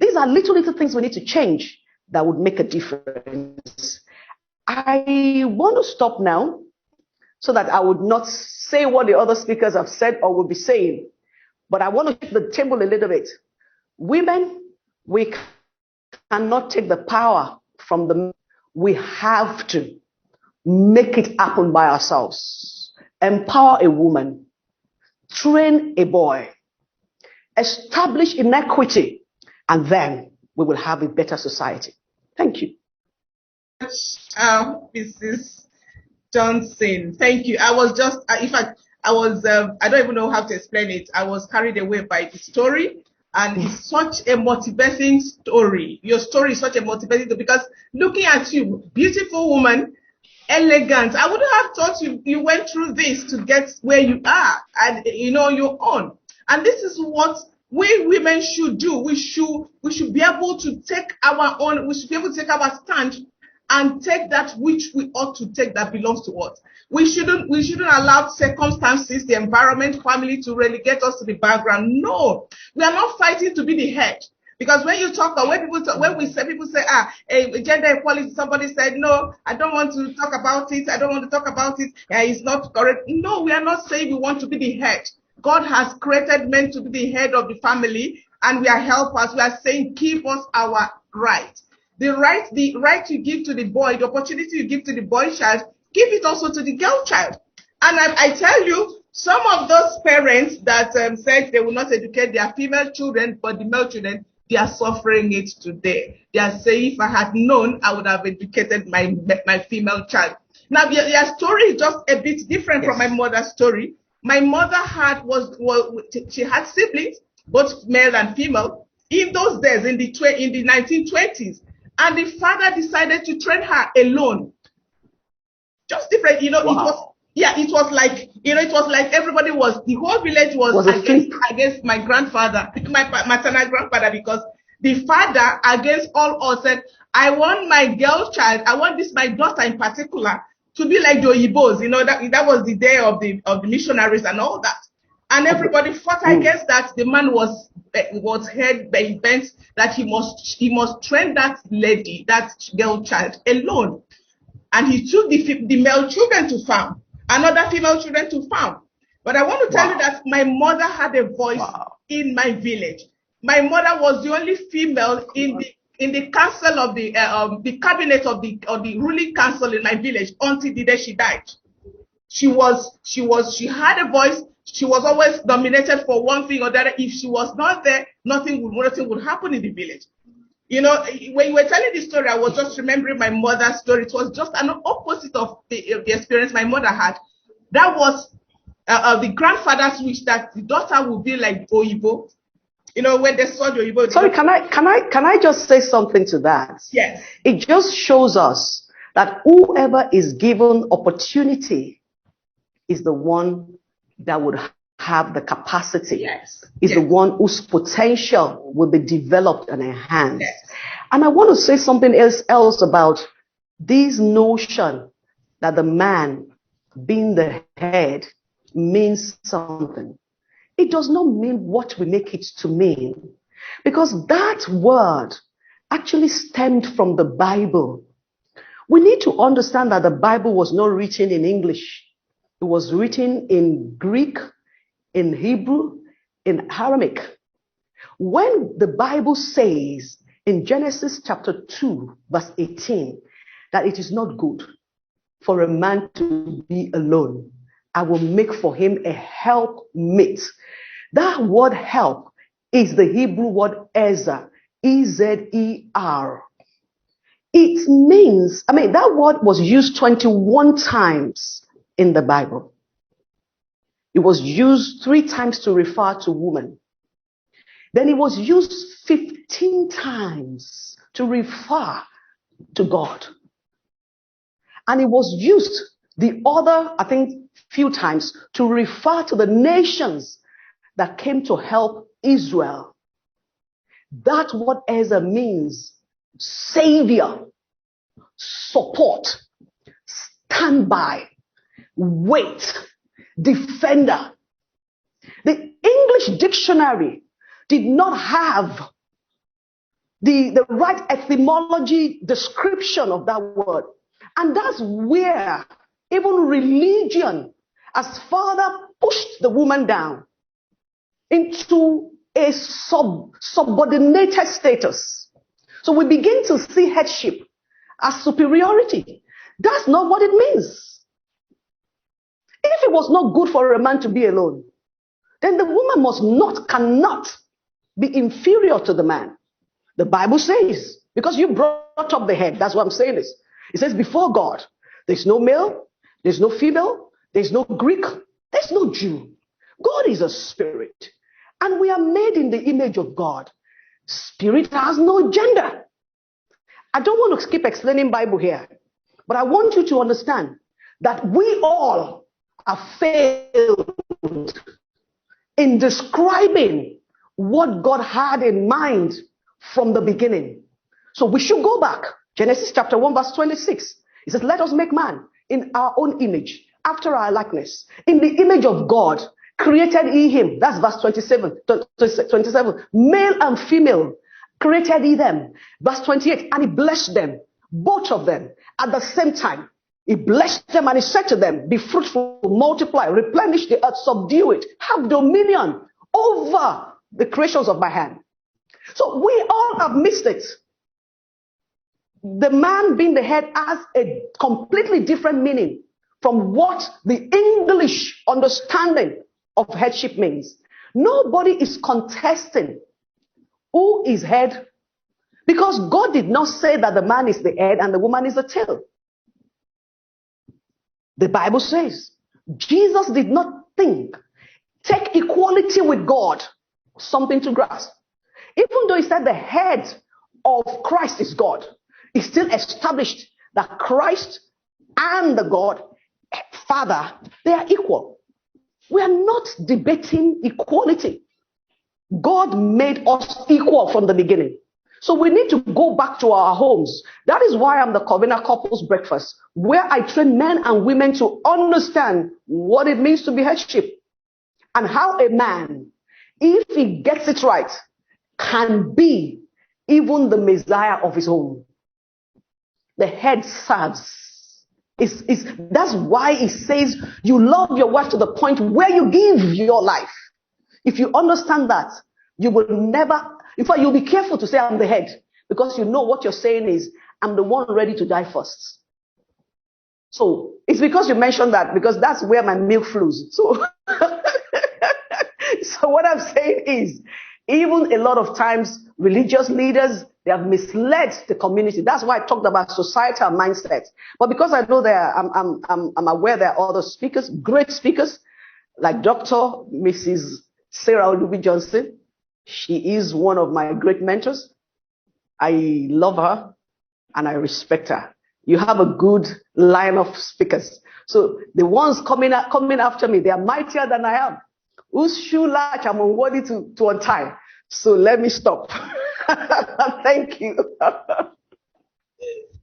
These are little things we need to change that would make a difference. I want to stop now so that I would not say what the other speakers have said or will be saying. But I want to shift the table a little bit. Women, we cannot take the power from the men. We have to make it happen by ourselves. Empower a woman. Train a boy. Establish inequity. And then we will have a better society. Thank you. Mrs. Johnson, thank you. I was just, in fact, I don't even know how to explain it. I was carried away by the story, and it's such a motivating story. Your story is such a motivating story because looking at you, beautiful woman, elegant. I wouldn't have thought you went through this to get where you are, and your own. And this is what we women should do. We should be able to take our own. We should be able to take our stand and take that which we ought to take that belongs to us. We shouldn't allow circumstances, the environment, family to relegate us to the background. No, we are not fighting to be the head. Because when you talk, or when people say, gender equality, somebody said, no, I don't want to talk about it. I don't want to talk about it. It's not correct. No, we are not saying we want to be the head. God has created men to be the head of the family, and we are helpers. We are saying, give us our right. The right you give to the boy, the opportunity you give to the boy child, give it also to the girl child. And I tell you, some of those parents that said they will not educate their female children, but the male children, they are suffering it today. They are saying, if I had known, I would have educated my female child. Now, your story is just a bit different from my mother's story. My mother she had siblings, both male and female, in those days, in the 1920s. And the father decided to train her alone. Just different, wow. It was like everybody the whole village was against my grandfather, my maternal grandfather, because the father against all us said, I want my girl child, I want my daughter in particular, to be like the Oyibos. That was the day of the missionaries and all that. And everybody fought against that. The man was head bent that he must train that lady, that girl child alone. And he took the male children to farm, another female children to farm. But I want to tell you that my mother had a voice in my village. My mother was the only female in the council of the cabinet of the ruling council in my village until the day she died. She had a voice. She was always nominated for one thing or the other. If she was not there, nothing would happen in the village. When you were telling the story, I was just remembering my mother's story. It was just an opposite of the experience my mother had. That was the grandfather's wish that the daughter would be like Oyibo. When they saw the Oyibo. Sorry, can I just say something to that? Yes. It just shows us that whoever is given opportunity is the one that would have the capacity, is the one whose potential will be developed and enhanced. Yes. And I want to say something else about this notion that the man being the head means something. It does not mean what we make it to mean, because that word actually stemmed from the Bible. We need to understand that the Bible was not written in English. It was written in Greek, in Hebrew, in Aramaic. When the Bible says in Genesis chapter 2, verse 18, that it is not good for a man to be alone, I will make for him a helpmate. That word help is the Hebrew word Ezer, E-Z-E-R. It means, that word was used 21 times in the Bible. It was used 3 times to refer to woman. Then it was used 15 times to refer to God. And it was used the other, I think, few times to refer to the nations that came to help Israel. That's what Ezer means. Savior, support, standby, wait, defender. The English dictionary did not have the right etymology description of that word. And that's where even religion has further pushed the woman down into a subordinated status. So we begin to see headship as superiority. That's not what it means. If it was not good for a man to be alone, then the woman cannot be inferior to the man. The Bible says, because you brought up the head, that's what I'm saying is. It says before God, there's no male, there's no female, there's no Greek, there's no Jew. God is a spirit. And we are made in the image of God. Spirit has no gender. I don't want to keep explaining Bible here, but I want you to understand that we all have failed in describing what God had in mind from the beginning. So we should go back. Genesis chapter 1 verse 26. It says, let us make man in our own image, after our likeness. In the image of God created he him. That's verse 27. Male and female created he them. Verse 28. And he blessed them, both of them, at the same time. He blessed them and he said to them, be fruitful, multiply, replenish the earth, subdue it, have dominion over the creations of my hand. So we all have missed it. The man being the head has a completely different meaning from what the English understanding of headship means. Nobody is contesting who is head, because God did not say that the man is the head and the woman is the tail. The Bible says Jesus did not take equality with God something to grasp. Even though he said the head of Christ is God, he still established that Christ and the God, Father, they are equal. We are not debating equality. God made us equal from the beginning. So we need to go back to our homes. That is why I'm the Covenant Couples Breakfast, where I train men and women to understand what it means to be headship and how a man, if he gets it right, can be even the Messiah of his home. The head serves. That's why it says you love your wife to the point where you give your life. If you understand that, you will never, in fact, you'll be careful to say I'm the head, because you know what you're saying is I'm the one ready to die first. So it's because you mentioned that, because that's where my milk flows. So, so what I'm saying is, even a lot of times, religious leaders, they have misled the community. That's why I talked about societal mindset. But because I know I'm aware there are other speakers, great speakers, like Dr. Mrs. Sarah Olubi Johnson. She is one of my great mentors. I love her and I respect her. You have a good line of speakers. So the ones coming after me, they are mightier than I am. Whose shoe latch I'm unworthy to untie. So let me stop. Thank you.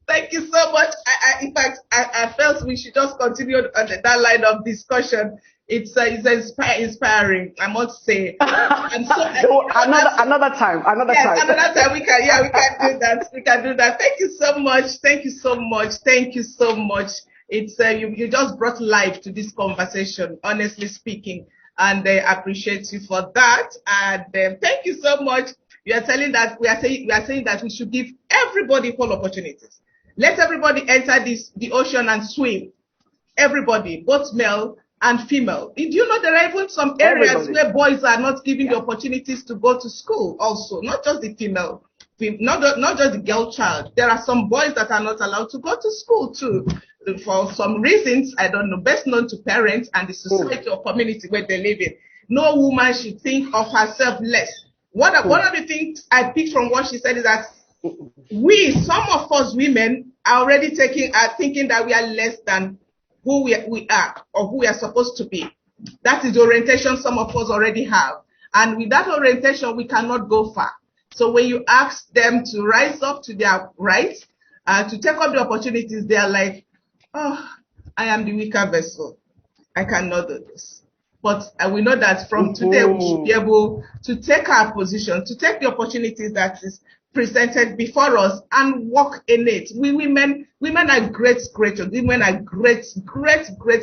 Thank you so much. In fact, I felt we should just continue on that line of discussion. It's inspiring, I must say. And so, another time. Another time we can do that. We can do that. Thank you so much. Thank you so much. Thank you so much. It's you just brought life to this conversation, honestly speaking. and I appreciate you for that. And thank you so much. We are saying that we should give everybody equal opportunities. Let everybody enter the ocean and swim. Everybody, both male and female. Do you know there are even some areas where boys are not given the opportunities to go to school also, not just the female, not just the girl child. There are some boys that are not allowed to go to school too, for some reasons, I don't know, best known to parents and the society or community where they live in. No woman should think of herself less. One of the things I picked from what she said is that some of us women are already thinking that we are less than who we are or who we are supposed to be. That is the orientation some of us already have. And with that orientation, we cannot go far. So when you ask them to rise up to their rights, to take up the opportunities, they are like, oh, I am the weaker vessel. I cannot do this. But we know that from today, we should be able to take our position, to take the opportunities that is presented before us and walk in it. We women are great creatures. Women are great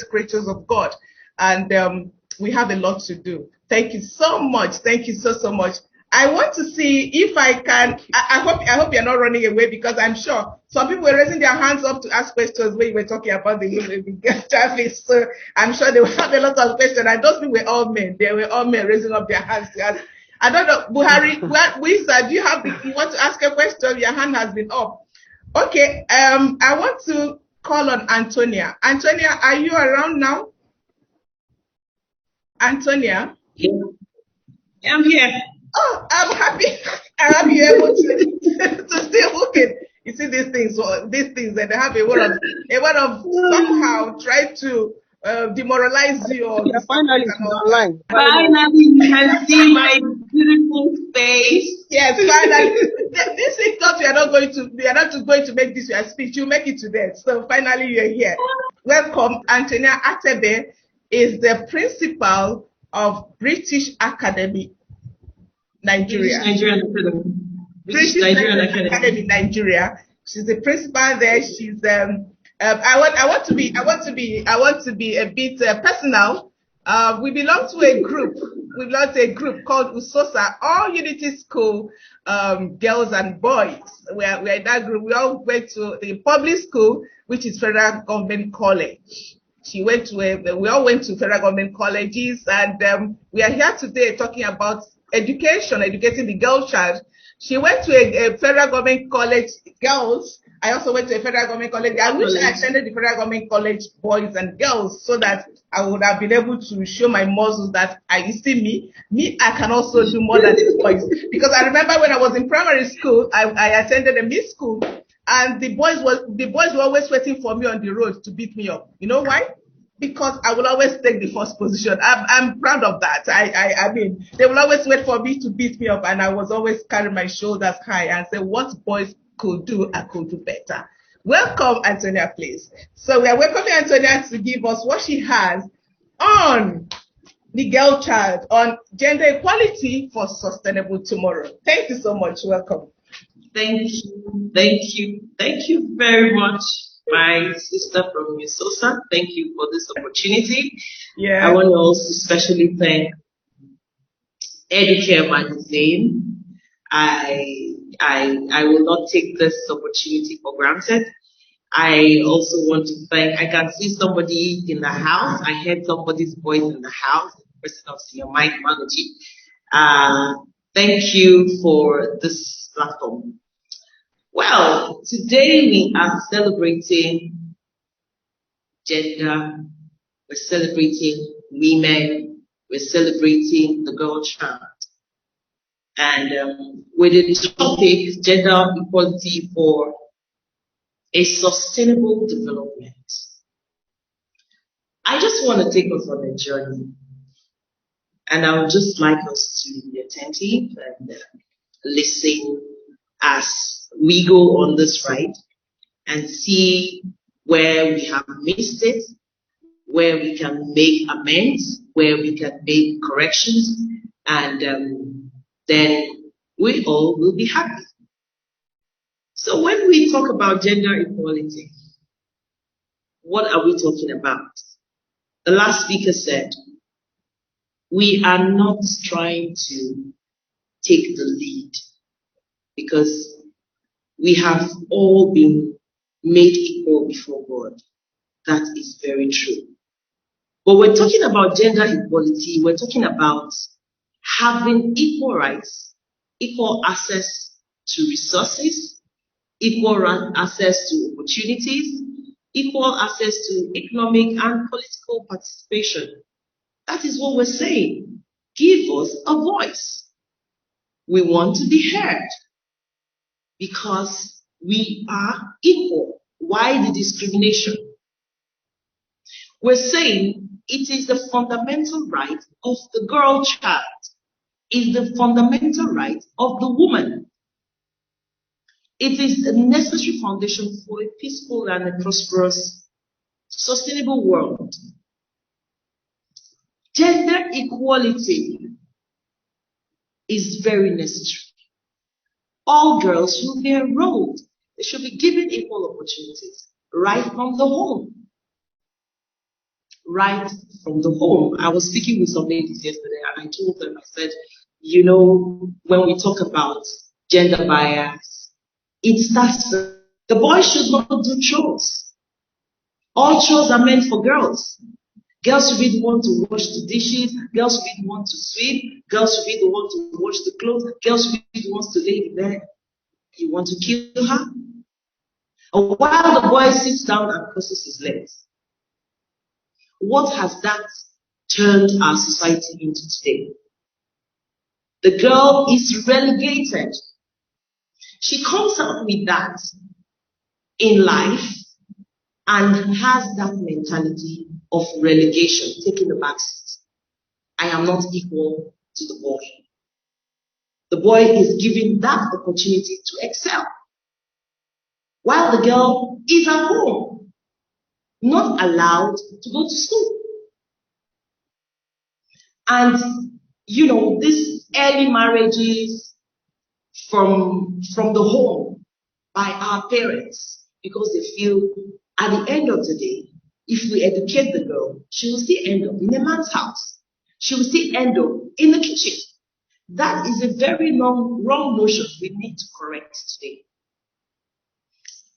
creatures of God. And we have a lot to do. Thank you so much. Thank you so much. I want to see if I can, I hope you're not running away, because I'm sure some people were raising their hands up to ask questions when you were talking about the traffic. So I'm sure they will have a lot of questions. And those people were all men. They were all men raising up their hands to ask. I don't know, Buhari, Wisa, do you want to ask a question? Your hand has been up. Okay, I want to call on Antonia. Antonia, are you around now? Antonia? Yeah. I'm here. Oh, I'm happy you're able to stay looking. You see these things that they have a way of somehow try to demoralize you. Or finally, online. Finally, you can see my beautiful face. Yes, finally. This thing thought we are not going to make this your speech. You make it today. So finally, you're here. Welcome. Antonia Atebe is the principal of British Academy Nigeria. British Nigerian Academy Nigeria. She's the principal there. She's I want to be a bit personal. We belong to a group. We belong to a group called USOSA, All Unity School Girls and Boys. We're in that group. We all went to the public school, which is Federal Government College. We all went to federal government colleges, and we are here today talking about educating the girl child. She went to a federal government college, girls. I also went to a federal government college. I wish I attended the federal government college, boys and girls, so that I would have been able to show my muscles that you see I can also do more than these boys. Because I remember when I was in primary school, I attended a Miss school, and the boys were always waiting for me on the road to beat me up. You know why? Because I will always take the first position. I'm proud of that. I mean, they will always wait for me to beat me up, and I was always carrying my shoulders high and say, what boys could do, I could do better. Welcome, Antonia, please. So we are welcoming Antonia to give us what she has on the girl child, on gender equality for sustainable tomorrow. Thank you so much. Welcome. Thank you very much, my sister from USOSA. Thank you for this opportunity. Yeah. I want to also especially thank EDUCARE magazine. I will not take this opportunity for granted. I also want to thank, I can see somebody in the house. I heard somebody's voice in the house, the person of your mic Manaji. Thank you for this platform. Well, today we are celebrating gender, we're celebrating women, we're celebrating the girl child. And with the topic, gender equality for a sustainable development. I just want to take us on a journey. And I would just like us to be attentive and listen as we go on this ride and see where we have missed it, where we can make amends, where we can make corrections, and then we all will be happy. So when we talk about gender equality, what are we talking about? The last speaker said, we are not trying to take the lead because we have all been made equal before God. That is very true. But we're talking about gender equality. We're talking about having equal rights, equal access to resources, equal access to opportunities, equal access to economic and political participation. That is what we're saying. Give us a voice. We want to be heard because we are equal. Why the discrimination? We're saying it is the fundamental right of the girl child, is the fundamental right of the woman. It is a necessary foundation for a peaceful and a prosperous, sustainable world. Gender equality is very necessary. All girls should be enrolled. They should be given equal opportunities right from the home. Right from the home. I was speaking with some ladies yesterday and I told them, I said, you know, when we talk about gender bias, it starts, the boys should not do chores. All chores are meant for girls. Girls should be the one to wash the dishes, girls should be the one to sweep, girls should be the one to wash the clothes, girls should be the ones to lay the bed. You want to kill her? And while the boy sits down and crosses his legs, what has that turned our society into today? The girl is relegated. She comes out with that in life and has that mentality of relegation, taking the back seat. I am not equal to the boy. The boy is given that opportunity to excel, while the girl is at home, not allowed to go to school. And, you know, these early marriages from the home by our parents, because they feel at the end of the day, if we educate the girl, she will still end up in a man's house. She will still end up in the kitchen. That is a very wrong notion we need to correct today.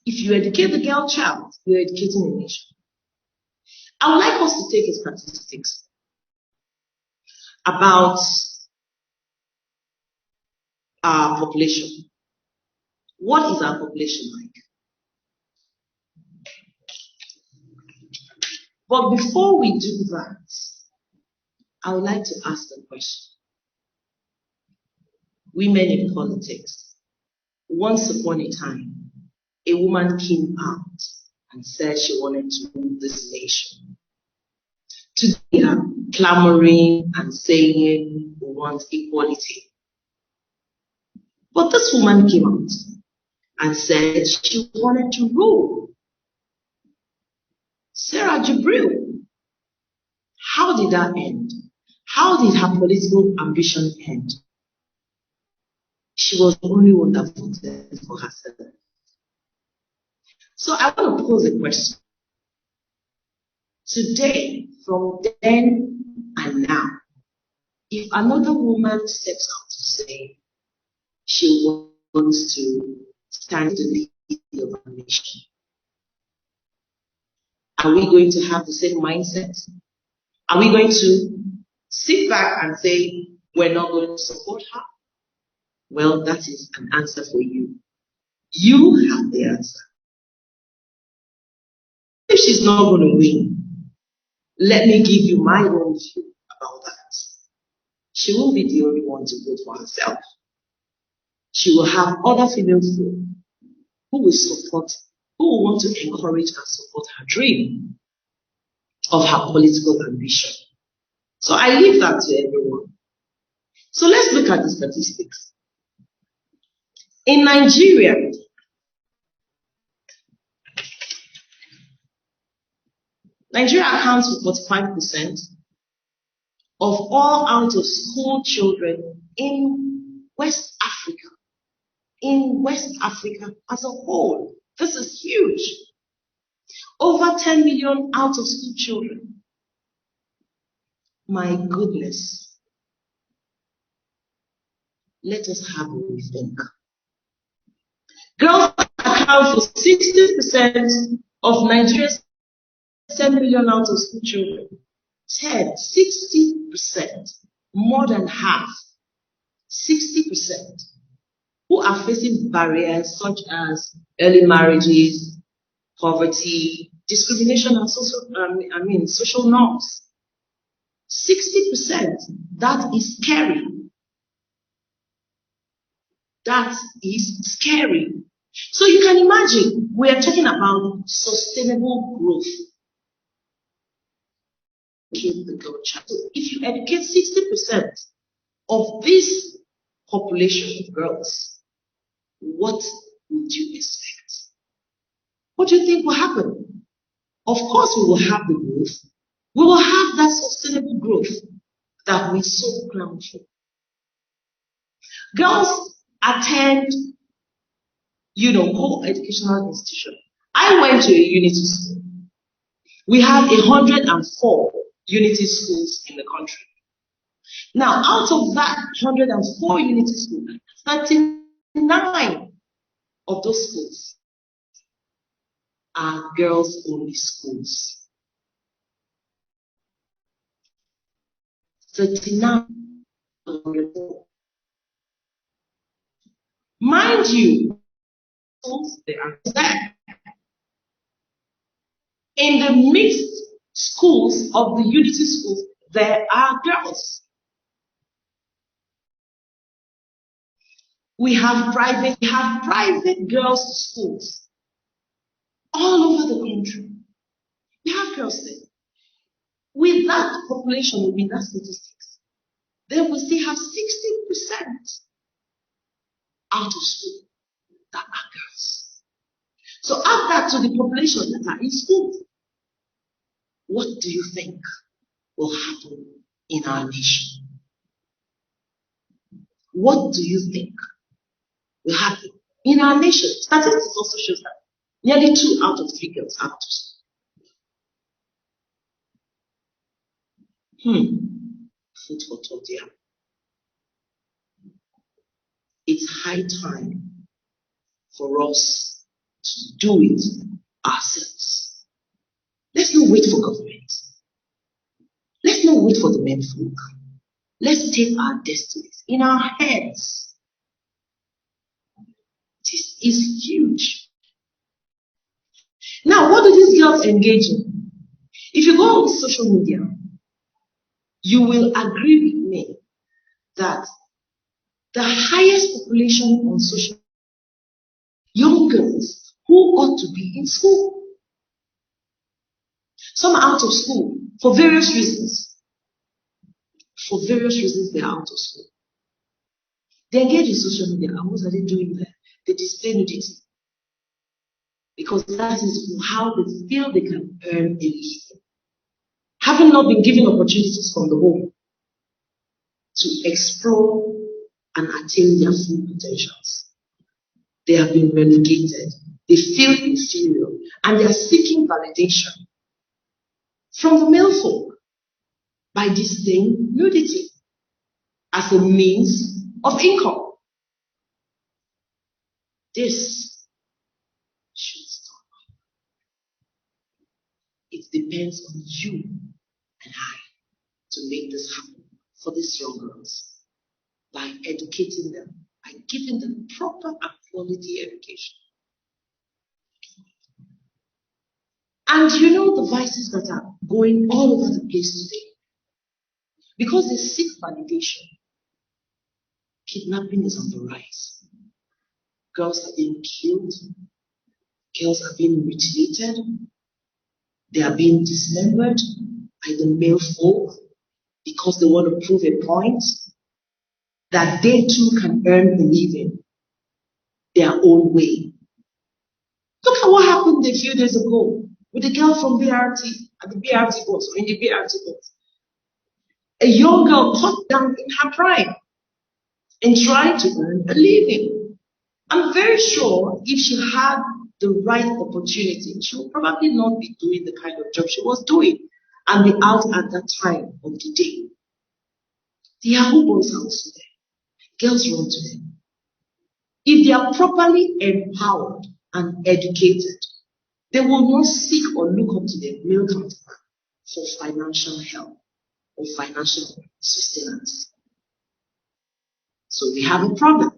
If you educate the girl child, you're educating a nation. I would like us to take a statistics about our population. What is our population like? But before we do that, I would like to ask the question. Women in politics. Once upon a time, a woman came out and said she wanted to rule this nation. Today, they are clamoring and saying we want equality. But this woman came out and said she wanted to rule. Sarah Jibril. How did that end? How did her political ambition end? She was the only one that voted for herself. So I want to pose a question. Today, from then and now, if another woman steps out to say she wants to stand the lead of our nation, are we going to have the same mindset? Are we going to sit back and say we're not going to support her? Well, that is an answer for you. You have the answer. If she's not going to win, let me give you my own view about that. She won't be the only one to vote for herself. She will have other female folk who will support, who will want to encourage and support her dream of her political ambition. So I leave that to everyone. So let's look at the statistics. In Nigeria, Nigeria accounts for 45% of all out-of-school children in West Africa. In West Africa as a whole. This is huge. Over 10 million out-of-school children. My goodness. Let us have a rethink. Girls account for 60% of Nigeria's 10 million out of school children. 60%, more than half, 60%, who are facing barriers such as early marriages, poverty, discrimination, and social norms. 60%, that is scary. That is scary. So you can imagine, we are talking about sustainable growth. The girl child. So if you educate 60% of this population of girls, what would you expect? What do you think will happen? Of course, we will have the growth. We will have that sustainable growth that we so clown for. Girls attend, co-educational institution. I went to a unity school. We have 104 unity schools in the country. Now, out of that 104 unity schools, 39 of those schools are girls-only schools. 39. Mind you, they are there. In the mixed schools of the unity schools, there are girls. We have private girls' schools all over the country. We have girls there. With that population, with that statistics, then we still have 60% out of school that are girls. So add that to the population that are in school. What do you think will happen in our nation? What do you think will happen in our nation? Statistics also shows that nearly 2 out of 3 girls are out of school. Food for thought, yeah. It's high time for us to do it ourselves. Let's not wait for government. Let's not wait for the men folk. Let's take our destinies in our hands. This is huge. Now, what do these girls engage in? If you go on social media, you will agree with me that the highest population on social media, young girls who ought to be in school. Some are out of school for various reasons. For various reasons, they are out of school. They engage in social media, and what are they doing there? They display nudity. Because that is how they feel they can earn a living. Having not been given opportunities from the home to explore and attain their full potentials, they have been relegated. They feel inferior, and they are seeking validation from the male folk by displaying nudity as a means of income. This should stop. It depends on you and I to make this happen for these young girls by educating them, by giving them proper and quality education. And you know the vices that are going all over the place today. Because they seek validation, kidnapping is on the rise. Girls are being killed. Girls are being mutilated. They are being dismembered by the male folk because they want to prove a point that they too can earn a living their own way. Look at what happened a few days ago with the girl from BRT at the BRT bus, or in the BRT bus. A young girl caught down in her prime and trying to earn a living. I'm very sure if she had the right opportunity, she would probably not be doing the kind of job she was doing. and be out at that time of the day. The Yahoo boys are also there. Girls run to them. If they are properly empowered and educated, they will not seek or look up to their male counterpart for financial help or financial sustenance. So we have a problem.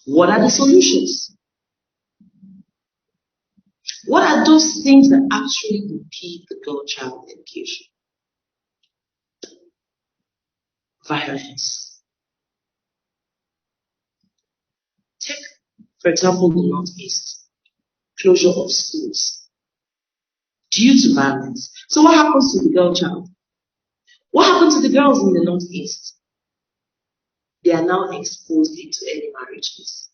What are the solutions? What are those things that actually impede the girl-child education? Violence. Take, for example, the Northeast. Closure of schools due to violence. So what happens to the girl child? What happens to the girls in the Northeast? They are now exposed into early marriages.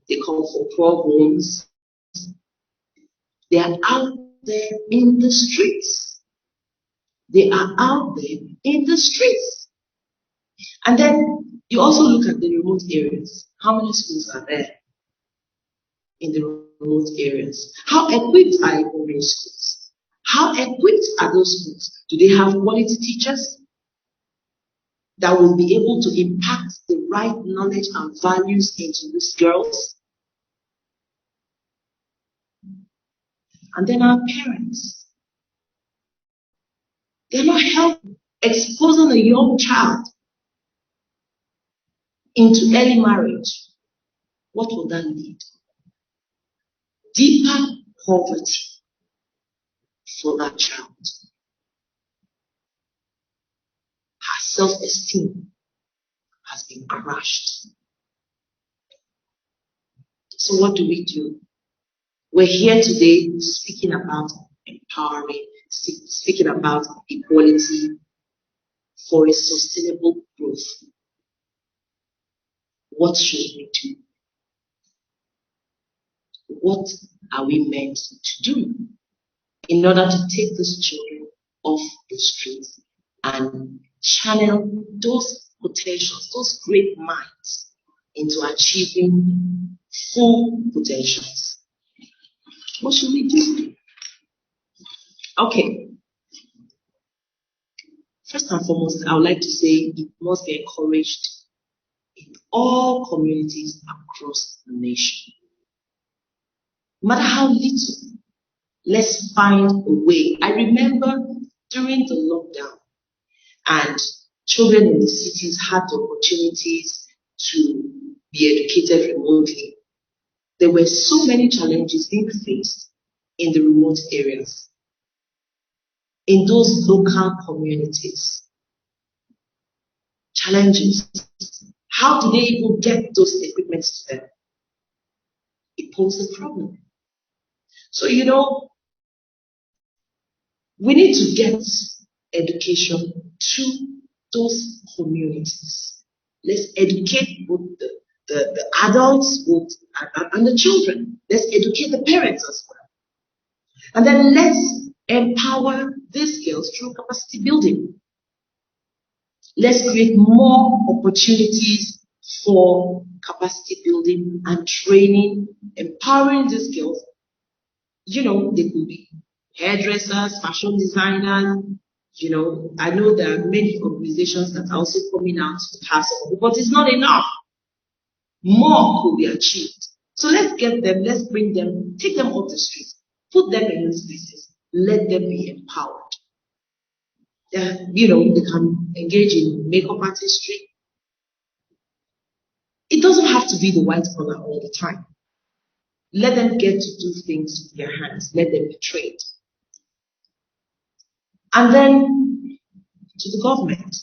They call for pogroms. They are out there in the streets. They are out there in the streets. And then you also look at the remote areas. How many schools are there in the remote areas? How equipped are those schools? How equipped are those schools? Do they have quality teachers that will be able to impact the right knowledge and values into these girls? And then our parents, they're not helping. Exposing a young child into early marriage, what will that lead? Deeper poverty for that child. Her self-esteem has been crushed. So what do? We're here today speaking about empowering, speaking about equality for a sustainable growth. What should we do? What are we meant to do in order to take these children off the streets and channel those potentials, those great minds, into achieving full potentials? What should we do? Okay. First and foremost, I would like to say it must be encouraged in all communities across the nation. No matter how little, let's find a way. I remember during the lockdown, and children in the cities had the opportunities to be educated remotely. There were so many challenges being faced in the remote areas, in those local communities. Challenges. How do they even get those equipments to them? It poses a problem. So, we need to get education to those communities. Let's educate both the adults and the children. Let's educate the parents as well. And then let's empower these girls through capacity building. Let's create more opportunities for capacity building and training, empowering these girls. They could be hairdressers, fashion designers. I know there are many organizations that are also coming out to have some, but it's not enough. More could be achieved. So let's get them, let's bring them, take them off the streets, put them in these places, let them be empowered. They can engage in makeup artistry. It doesn't have to be the white collar all the time. Let them get to do things with their hands. Let them be trained. And then to the government,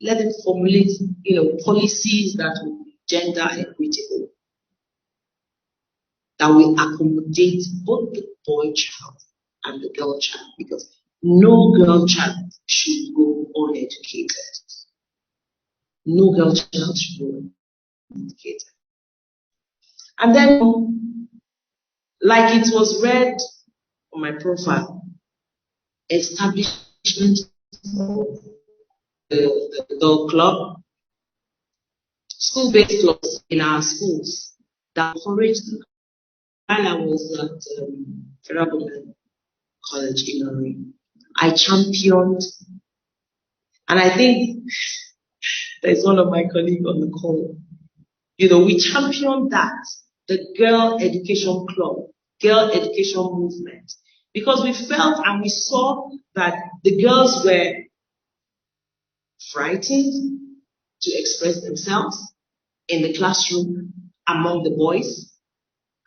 let them formulate, policies that will be gender equitable, that will accommodate both the boy child and the girl child, because no girl child should go uneducated. No girl child should go uneducated. And then, like it was read on my profile, establishment of the girl club, school-based clubs in our schools that encourage them. While I was at Federal Government, college ignoring. I championed, and I think there's one of my colleagues on the call. We championed that, the Girl Education Club, Girl Education Movement, because we felt and we saw that the girls were frightened to express themselves in the classroom among the boys.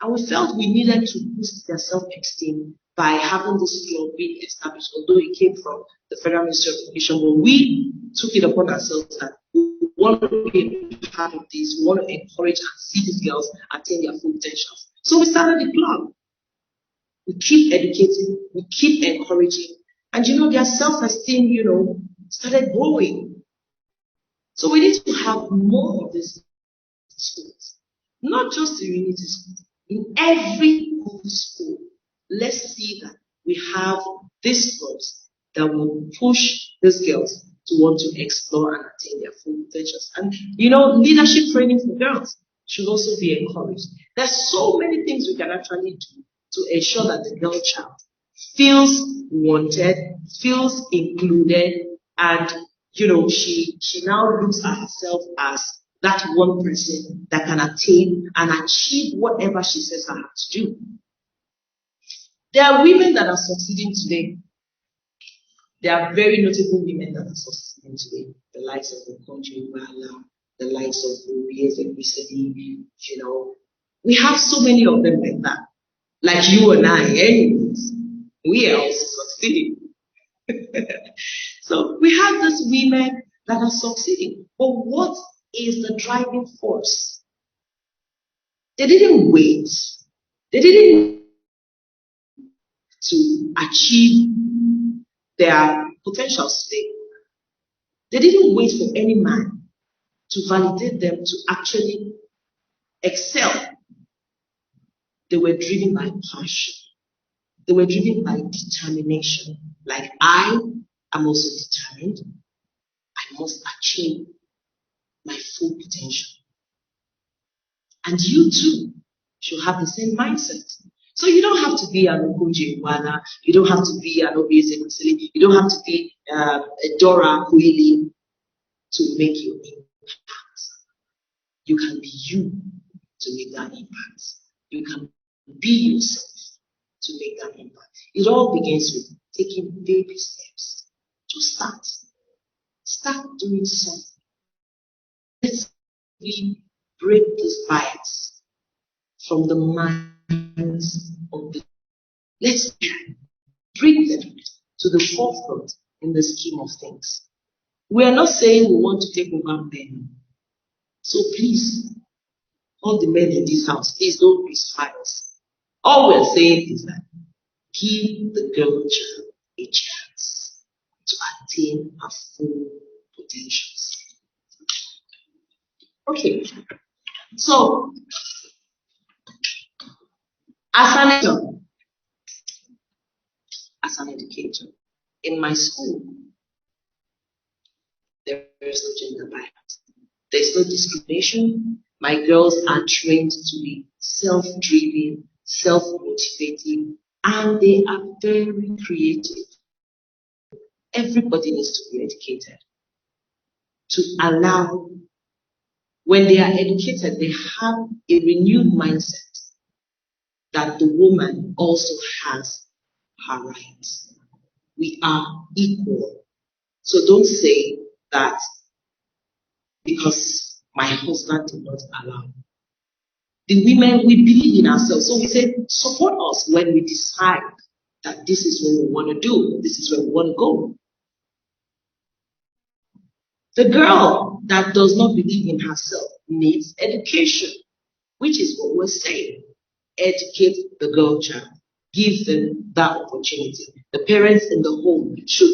And we felt we needed to boost their self-esteem by having this club being established, although it came from the Federal Ministry of Education. But we took it upon ourselves that we want to be a part of this, we want to encourage and see these girls attain their full potentials. So we started the club. We keep educating, we keep encouraging, and their self-esteem, started growing. So we need to have more of this schools, not just the unity schools. In every school, let's see that we have these clubs that will push these girls to want to explore and attain their full potentials. And leadership training for girls should also be encouraged. There's so many things we can actually do to ensure that the girl child feels wanted, feels included, and she now looks at herself as that one person that can attain and achieve whatever she says I have to do. There are women that are succeeding today. There are very notable women that are succeeding today. The likes of Okonjo Iweala, the likes of Obieze Ekwesili, We have so many of them like that. Like you and I, anyways. We are also succeeding. So we have these women that are succeeding. But what is the driving force? They didn't wait. They didn't to achieve their potential state. They didn't wait for any man to validate them to actually excel. They were driven by passion. They were driven by determination. Like I am also determined. I must achieve my full potential. And you too should have the same mindset. So you don't have to be an Okonjo Iweala, you don't have to be an Obieze Ekwesili, you don't have to be a Dora Huili to make your impact. You can be you to make that impact. You can be yourself to make that impact. It all begins with taking baby steps to start. Start doing something. Let's really break this bias from the minds of the. Let's bring them to the forefront in the scheme of things. We are not saying we want to take over men. So please, all the men in this house, please don't crucify us. All we're saying is that give the girl child a chance to attain her full potentials. Okay, so as an educator, in my school, there is no gender bias. There's no discrimination. My girls are trained to be self-driven, self-motivating, and they are very creative. Everybody needs to be educated to allow, when they are educated, they have a renewed mindset that the woman also has her rights. We are equal. So don't say that because my husband did not allow. The women, we believe in ourselves. So we say, support us when we decide that this is what we want to do, this is where we want to go. The girl that does not believe in herself needs education, which is what we're saying. Educate the girl child. Give them that opportunity. The parents in the home should,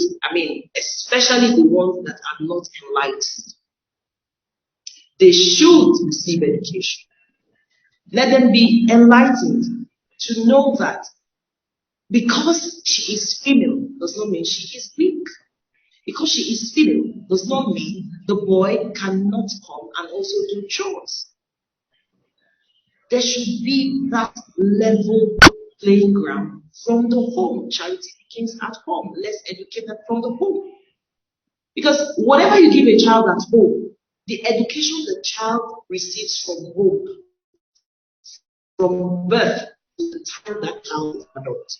especially the ones that are not enlightened, they should receive education. Let them be enlightened to know that because she is female does not mean she is weak. Because she is female does not mean the boy cannot come and also do chores. There should be that level playing ground from the home. Charity begins at home. Let's educate them from the home. Because whatever you give a child at home, the education the child receives from home, from birth to the time that child is adult,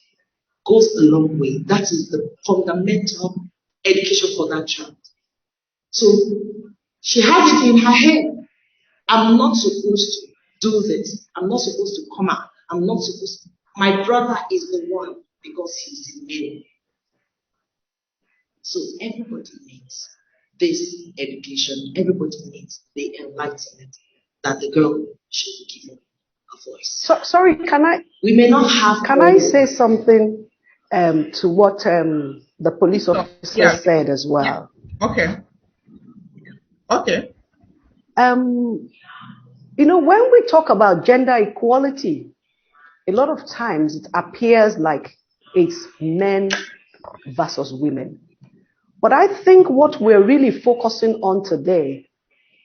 goes a long way. That is the fundamental education for that child. So she has it in her head. I'm not supposed to do this. I'm not supposed to come out. I'm not supposed to. My brother is the one because he's in male. So everybody needs this education. Everybody needs the enlightenment that the girl should be given a voice. So, sorry, we may not have. Can I say something to what the police officer said as well? Yeah. Okay. You know, when we talk about gender equality, a lot of times it appears like it's men versus women. But I think what we're really focusing on today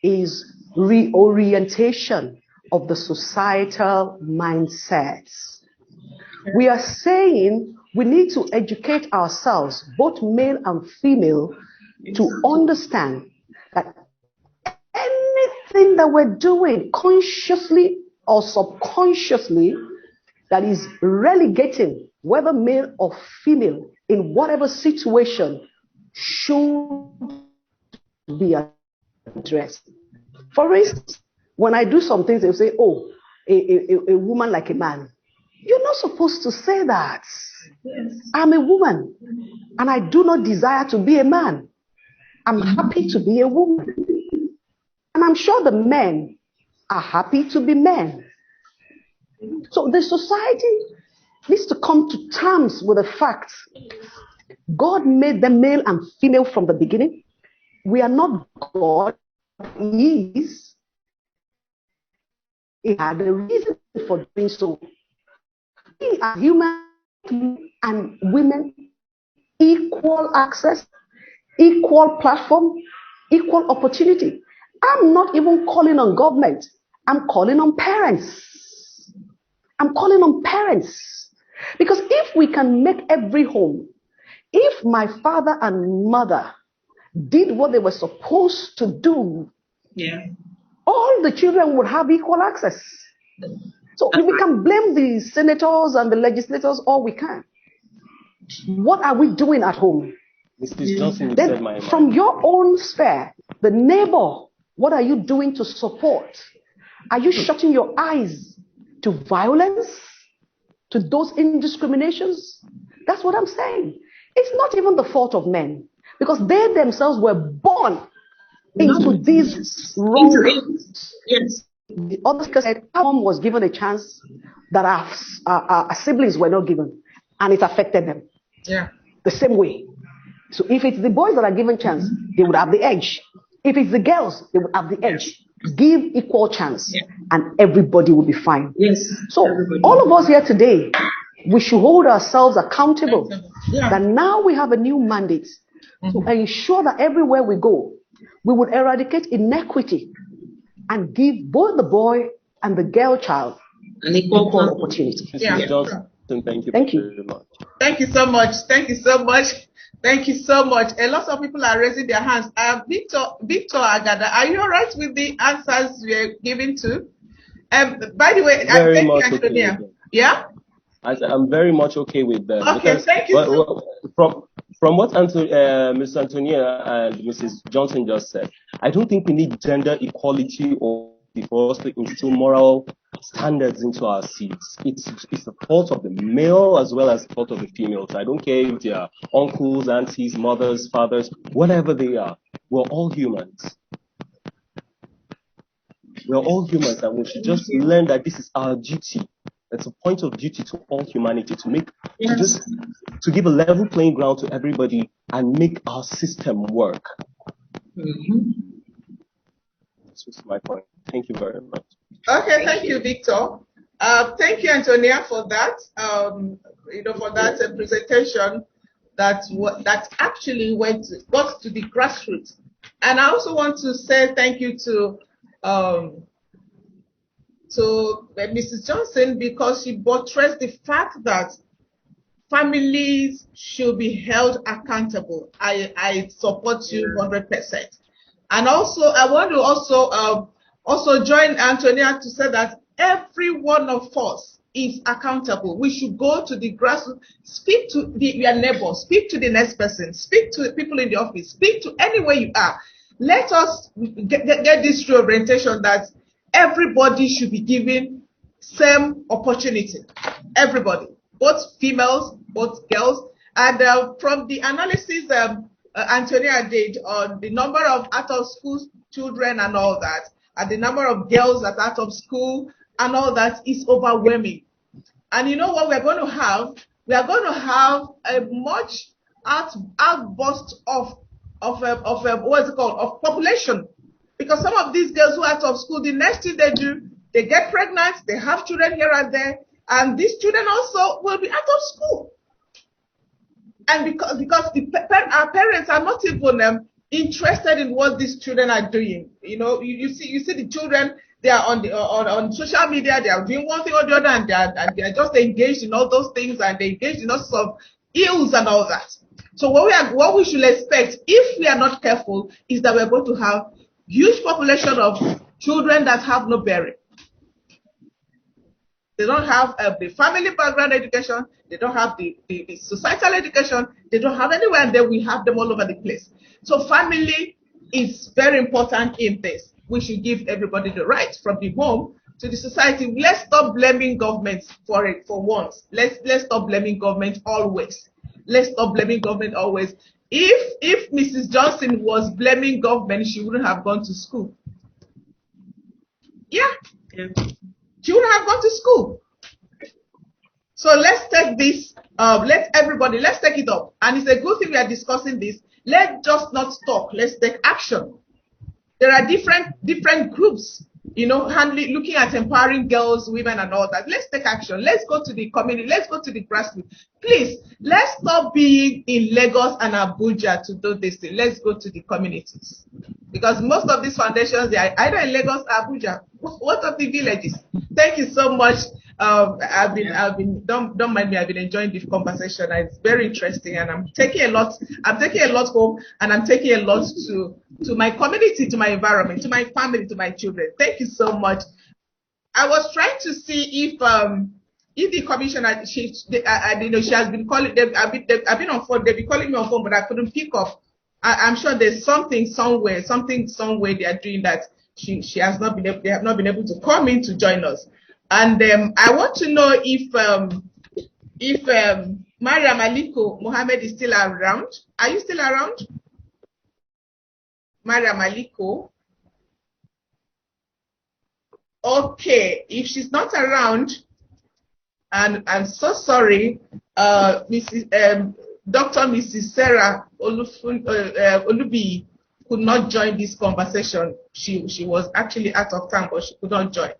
is reorientation of the societal mindsets. We are saying we need to educate ourselves, both male and female, to understand that anything that we're doing consciously or subconsciously that is relegating whether male or female in whatever situation should be addressed. For instance, when I do some things, they'll say, oh, a woman like a man. You're not supposed to say that. Yes. I'm a woman and I do not desire to be a man. I'm happy to be a woman. And I'm sure the men are happy to be men. So the society needs to come to terms with the fact God made them male and female from the beginning. We are not God. He is. He had a reason for doing so. We are human and women, equal access, equal platform, equal opportunity. I'm not even calling on government. I'm calling on parents. I'm calling on parents. Because if we can make every home, if my father and mother did what they were supposed to do, all the children would have equal access. So we can blame the senators and the legislators all we can. What are we doing at home? Mrs. Johnson, then from your own sphere, the neighbor, what are you doing to support? Are you shutting your eyes to violence, to those indiscriminations? That's what I'm saying. It's not even the fault of men, because they themselves were born into these wrong. Yes. The other said our mom was given a chance that our siblings were not given, and it affected them. Yeah. The same way. So if it's the boys that are given chance, they would have the edge. If it's the girls, they would have the edge. Give equal chance, and everybody will be fine. Yes. So all of us here today, we should hold ourselves accountable that now we have a new mandate to ensure that everywhere we go, we would eradicate inequity and give both the boy and the girl child an equal opportunity. Mrs. Johnson, thank you very much. Thank you so much. Thank you so much. Thank you so much. A lot of people are raising their hands. Victor Agada, are you all right with the answers we are giving to? By the way, very much okay. Yeah? I'm very much okay with them. Okay, because, thank you. From what Ms. Antonia and Mrs. Johnson just said, I don't think we need gender equality or for us to instill moral standards into our seats. It's the fault of the male as well as the fault of the female. So I don't care if they are uncles, aunties, mothers, fathers, whatever they are. We're all humans. We're all humans, and we should just learn that this is our duty. It's a point of duty to all humanity to give a level playing ground to everybody and make our system work. That's just my point. Thank you very much. Okay, thank you, Victor. Thank you, Antonia, for that. For that presentation that actually got to the grassroots. And I also want to say thank you to Mrs. Johnson, because she buttressed the fact that families should be held accountable. I support you 100%. And also, I want to also join Antonia to say that every one of us is accountable. We should go to the grassroots, speak to your neighbor, speak to the next person, speak to people in the office, speak to anywhere you are. Let us get this reorientation that everybody should be given same opportunity. Everybody, both females, both girls. And from the analysis Antonia did on the number of out of school children and all that, and the number of girls that are out of school and all that is overwhelming. And you know what we're going to have? We are going to have a much outburst of what's it called, of population, because some of these girls who are out of school, the next thing they do, they get pregnant, they have children here and there, and these children also will be out of school. And because our parents are not even interested in what these children are doing. You know, you see the children, they are on social media, they are doing one thing or the other, and they are just engaged in all those things, and they engaged in all sorts of ills and all that. So what we should expect, if we are not careful, is that we're going to have huge population of children that have no bearing. They don't have the family background education. They don't have the societal education. They don't have anywhere, and then we have them all over the place. So family is very important in this. We should give everybody the right from the home to the society. Let's stop blaming government for it for once. Let's stop blaming government always. Let's stop blaming government always. If Mrs. Johnson was blaming government, she wouldn't have gone to school. Yeah. She wouldn't have gone to school. So let's take this, let's take it up. And it's a good thing we are discussing this. Let's just not talk, let's take action. There are different groups, you know, looking at empowering girls, women, and all that. Let's take action. Let's go to the community. Let's go to the grassroots. Please, let's stop being in Lagos and Abuja to do this thing. Let's go to the communities. Because most of these foundations, they are either in Lagos or Abuja. What of the villages? Thank you so much. Don't mind me, I've been enjoying this conversation. It's very interesting, and I'm taking a lot home, and I'm taking a lot to my community, to my environment, to my family, to my children. Thank you so much. I was trying to see if the commissioner, she has been calling. I've been on phone. They've been calling me on phone, but I couldn't pick up. I'm sure there's something somewhere they are doing that she has not been able. They have not been able to come in to join us. And I want to know if Mariam Aliko Mohammed is still around. Are you still around, Mariam Aliko? Okay, if she's not around, and I'm so sorry, Dr. Mrs. Sarah Olubi could not join this conversation. She was actually out of town, but she could not join.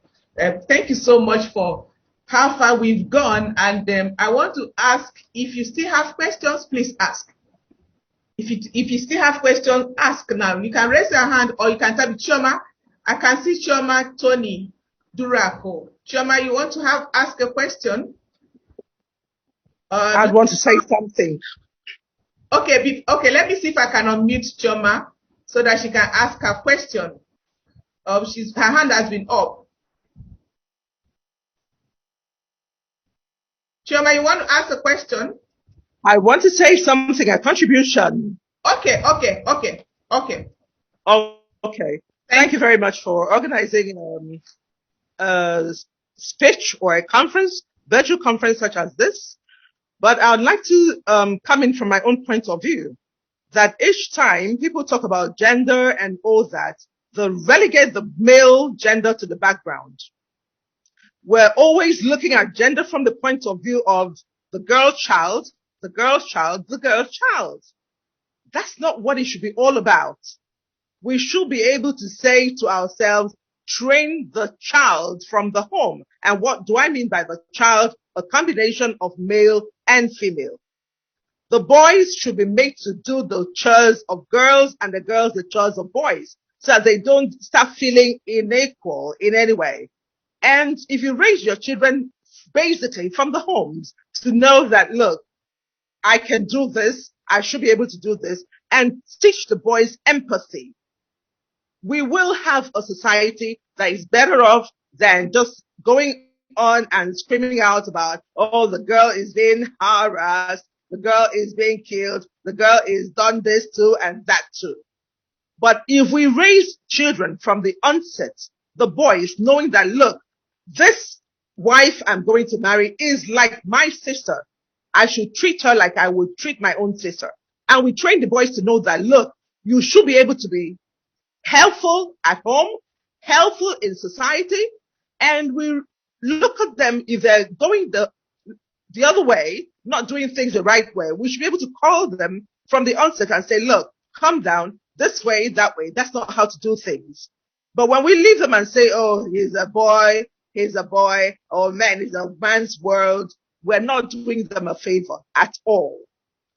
Thank you so much for how far we've gone. And I want to ask, if you still have questions, please ask. If you still have questions, ask now. You can raise your hand, or you can type Chioma. I can see Chioma Tony Durako. Chioma, you want to ask a question? I'd want to say something. Okay, let me see if I can unmute Chioma so that she can ask her question. Her hand has been up. Chioma, you want to ask a question? I want to say something, a contribution. Okay. Thank you very much for organizing a speech or a conference, virtual conference such as this. But I would like to come in from my own point of view, that each time people talk about gender and all that, they relegate the male gender to the background. We're always looking at gender from the point of view of the girl child, the girl child, the girl child. That's not what it should be all about. We should be able to say to ourselves, train the child from the home. And what do I mean by the child? A combination of male and female. The boys should be made to do the chores of girls, and the girls the chores of boys, so that they don't start feeling unequal in any way. And if you raise your children basically from the homes to know that, look, I can do this, I should be able to do this, and teach the boys empathy. We will have a society that is better off than just going on and screaming out about, oh, the girl is being harassed, the girl is being killed, the girl is done this too and that too. But if we raise children from the onset, the boys, knowing that, look, this wife I'm going to marry is like my sister, I should treat her like I would treat my own sister. And we train the boys to know that, look, you should be able to be helpful at home, helpful in society, and we look at them if they're going the other way, not doing things the right way. We should be able to call them from the onset and say, look, calm down, this way, that way. That's not how to do things. But when we leave them and say, oh, he's a boy, or man, it's a man's world, we're not doing them a favor at all.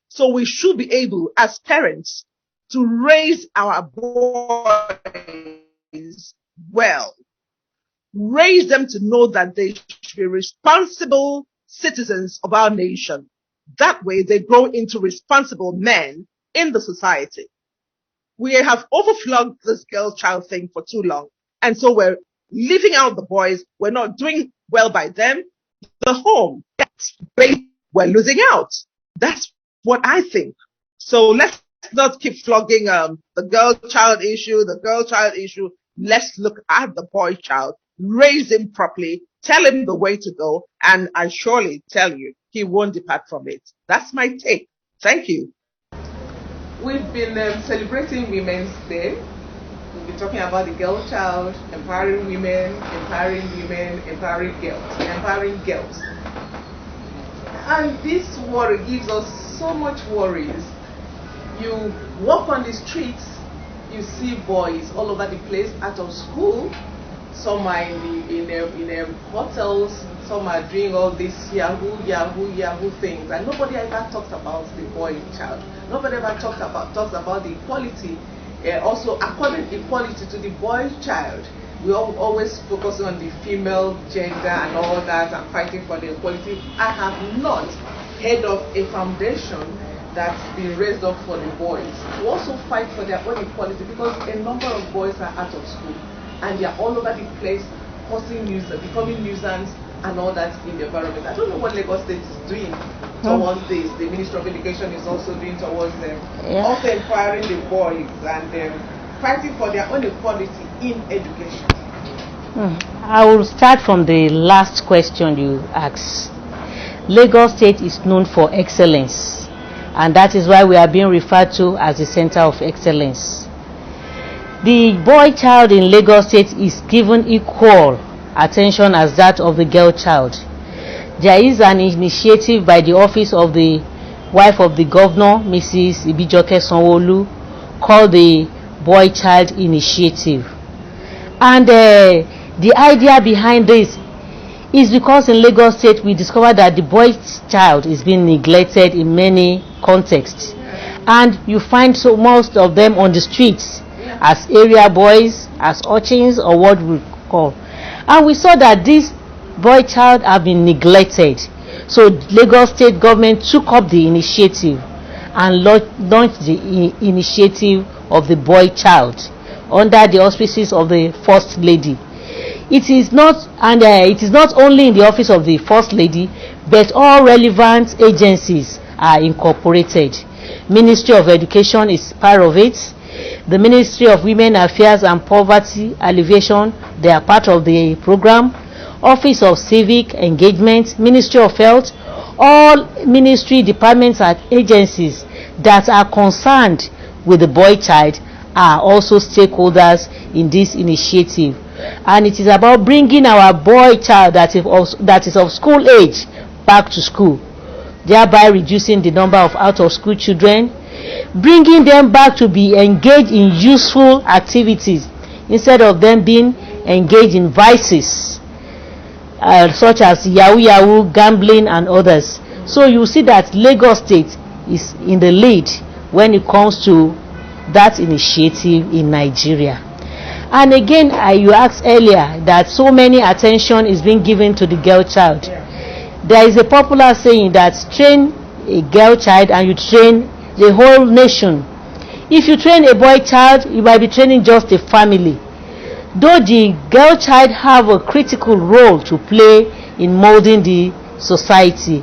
So we should be able, as parents, to raise our boys well. Raise them to know that they should be responsible citizens of our nation. That way they grow into responsible men in the society. We have overflogged this girl child thing for too long. And so we're leaving out the boys. We're not doing well by them. The home, we're losing out. That's what I think. So let's not keep flogging the girl child issue. Let's look at the boy child, raise him properly, tell him the way to go, and I surely tell you, he won't depart from it. That's my take. Thank you. We've been celebrating Women's Day. We've been talking about the girl child, empowering women, empowering girls. And this worry gives us so much worries. You walk on the streets, you see boys all over the place out of school. Some are in hotels, some are doing all these yahoo things, and nobody ever talks about the boy child. Nobody ever talks about the equality, also according equality to the boy child. We always focus on the female gender and all that and fighting for the equality. I have not heard of a foundation that's been raised up for the boys to also fight for their own equality, because a number of boys are out of school and they are all over the place causing becoming nuisance and all that in the environment. I don't know what Lagos State is doing towards this. The Ministry of Education is also doing towards them. Also empowering the boys and fighting for their own equality in education. I will start from the last question you asked. Lagos State is known for excellence, and that is why we are being referred to as the center of excellence. The boy child in Lagos State is given equal attention as that of the girl child. There is an initiative by the office of the wife of the governor, Mrs. Ibijoke Sanwo-Olu, called the Boy Child Initiative. And the idea behind this is because in Lagos State we discovered that the boy child is being neglected in many contexts, and you find most of them on the streets as area boys, as urchins, or what we call. And we saw that this boy child have been neglected. So Lagos State government took up the initiative and launched the initiative of the boy child under the auspices of the First Lady. It is not only in the office of the First Lady, but all relevant agencies are incorporated. Ministry of Education is part of it. The Ministry of Women Affairs and Poverty Alleviation, they are part of the program. Office of Civic Engagement, Ministry of Health, all ministry departments and agencies that are concerned with the boy child are also stakeholders in this initiative. And it is about bringing our boy child that is of school age back to school, thereby reducing the number of out-of-school children, bringing them back to be engaged in useful activities instead of them being engaged in vices such as yahoo, gambling, and others. So you see that Lagos State is in the lead when it comes to that initiative in Nigeria. And again, you asked earlier that so many attention is being given to the girl child. There is a popular saying that train a girl child and you train the whole nation. If you train a boy child, you might be training just a family. Though the girl child have a critical role to play in molding the society,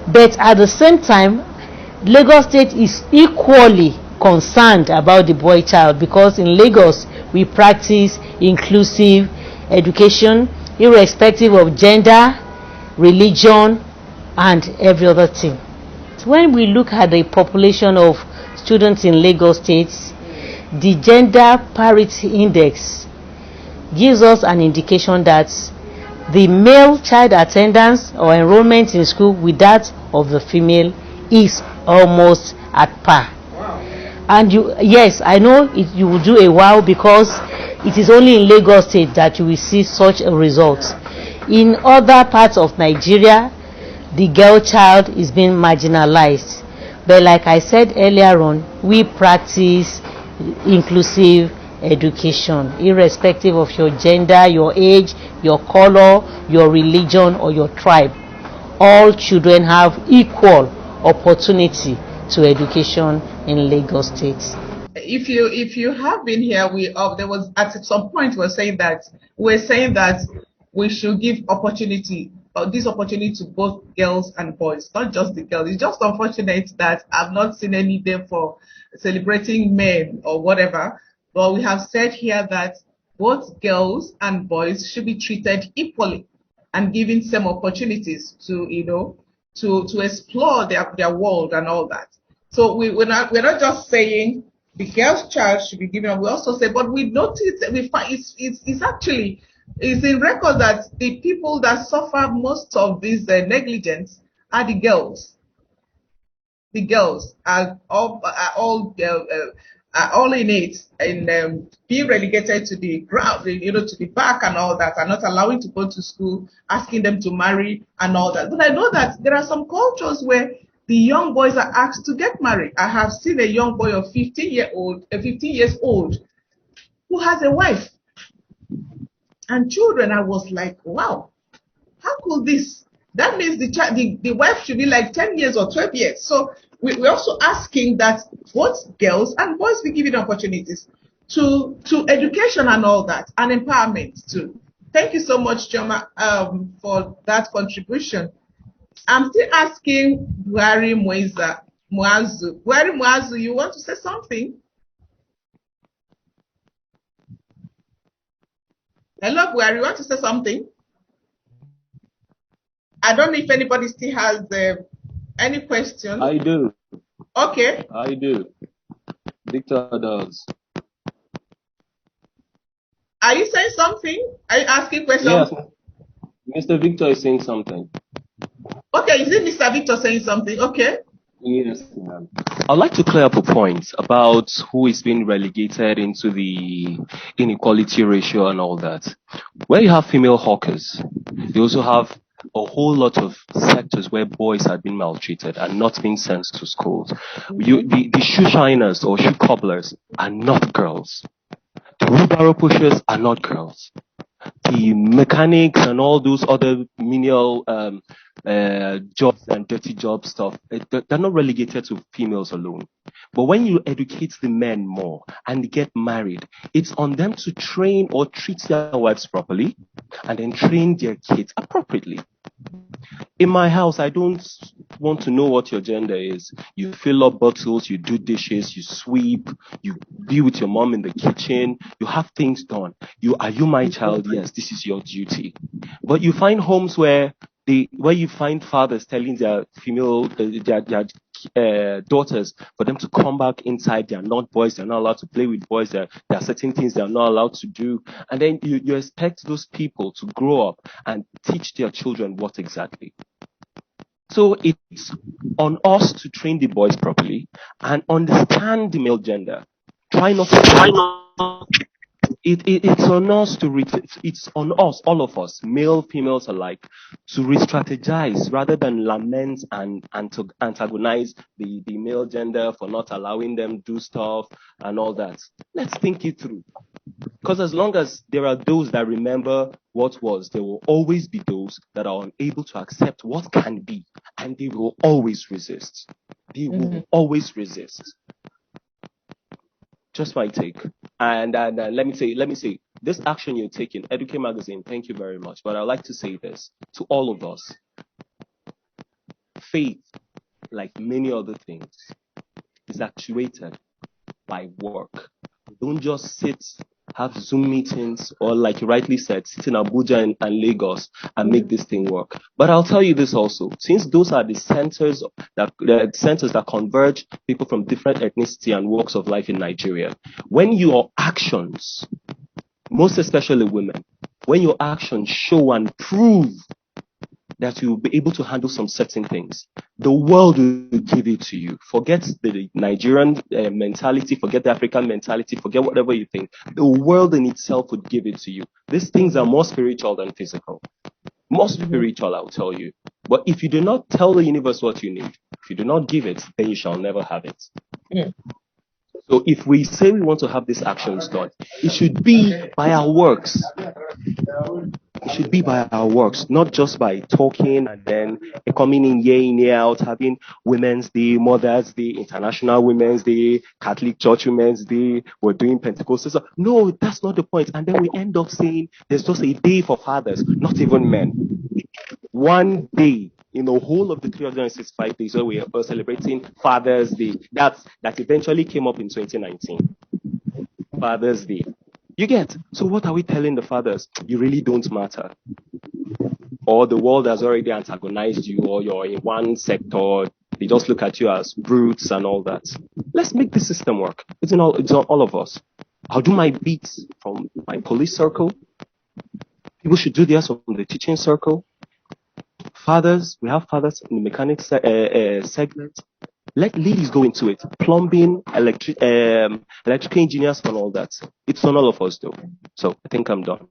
but at the same time, Lagos State is equally concerned about the boy child, because in Lagos we practice inclusive education irrespective of gender, religion, and every other thing. When we look at the population of students in Lagos State, the gender parity index gives us an indication that the male child attendance or enrollment in school with that of the female is almost at par. Wow. And yes, I know you will do a wow, because it is only in Lagos State that you will see such a result. In other parts of Nigeria, the girl child is being marginalized. But like I said earlier on, we practice inclusive education, irrespective of your gender, your age, your color, your religion, or your tribe. All children have equal opportunity to education in Lagos State. If you have been here, there was at some point we're saying that we should give this opportunity to both girls and boys, not just the girls. It's just unfortunate that I've not seen any day for celebrating men or whatever. But we have said here that both girls and boys should be treated equally and given same opportunities to explore their world and all that. So we're not just saying the girl's child should be given. We also say, but we notice that it's in record that the people that suffer most of this negligence are the girls. The girls are all in it, in being relegated to the ground, to the back and all that, and not allowing to go to school, asking them to marry and all that. But I know that there are some cultures where the young boys are asked to get married. I have seen a young boy of 15 years old, who has a wife and children. I was like, wow, how could this? That means the wife should be like 10 years or 12 years. So we're also asking that both girls and boys be given opportunities to education and all that, and empowerment too. Thank you so much, Chioma, for that contribution. I'm still asking Buhari Muazu. Buhari Muazu, you want to say something? Hello, Buhari, you want to say something? I don't know if anybody still has any question. I do. Okay. I do. Victor does. Are you saying something? Are you asking questions? Yes. Mr. Victor is saying something. Okay, is it Mr. Victor saying something? Okay. Yes, ma'am. I'd like to clear up a point about who is being relegated into the inequality ratio and all that. Where you have female hawkers, you also have a whole lot of sectors where boys are being maltreated and not being sent to schools. The shoe shiners or shoe cobblers are not girls. The wheelbarrow pushers are not girls. The mechanics and all those other menial jobs and dirty job stuff, they're not relegated to females alone. But when you educate the men more and they get married, it's on them to train or treat their wives properly and then train their kids appropriately. In my house, I don't want to know what your gender is. You fill up bottles, you do dishes, you sweep, you be with your mom in the kitchen, you have things done. Are you my child? Yes, this is your duty. But you find homes where you find fathers telling their female, their daughters for them to come back inside. They are not boys. They're not allowed to play with boys. There are certain things they are not allowed to do. And then you expect those people to grow up and teach their children what exactly. So it's on us to train the boys properly and understand the male gender. Try not to. It's on us it's on us, all of us, male, females alike, to re-strategize rather than lament and to antagonize the male gender for not allowing them do stuff and all that. Let's think it through. Because as long as there are those that remember what was, there will always be those that are unable to accept what can be, and they will always resist. They will always resist. Just my take. And let me say, this action you're taking, EDUCARE Magazine, thank you very much. But I'd like to say this to all of us. Faith, like many other things, is actuated by work. Don't just sit, have Zoom meetings, or like you rightly said, sit in Abuja and Lagos and make this thing work. But I'll tell you this also, since those are the centers that converge people from different ethnicity and walks of life in Nigeria, when your actions, most especially women, when your actions show and prove that you will be able to handle some certain things, the world will give it to you. Forget the Nigerian mentality, forget the African mentality, forget whatever you think. The world in itself would give it to you. These things are more spiritual than physical. More spiritual, I'll tell you. But if you do not tell the universe what you need, if you do not give it, then you shall never have it. So if we say we want to have these actions done, it should be by our works. It should be by our works, not just by talking and then coming in year out, having Women's Day, Mother's Day, International Women's Day, Catholic Church Women's Day, we're doing Pentecostal. No, that's not the point. And then we end up saying there's just a day for fathers, not even men. One day in the whole of the 365 days where we are celebrating Father's Day, that eventually came up in 2019. Father's Day. You get? So what are we telling the fathers? You really don't matter. Or the world has already antagonized you, or you're in one sector. They just look at you as brutes and all that. Let's make the system work. It's in all of us. I'll do my beats from my police circle. People should do theirs from the teaching circle. Fathers, we have fathers in the mechanics segment. Let ladies go into it. Plumbing, electrical engineers and all that. It's on all of us though. So I think I'm done.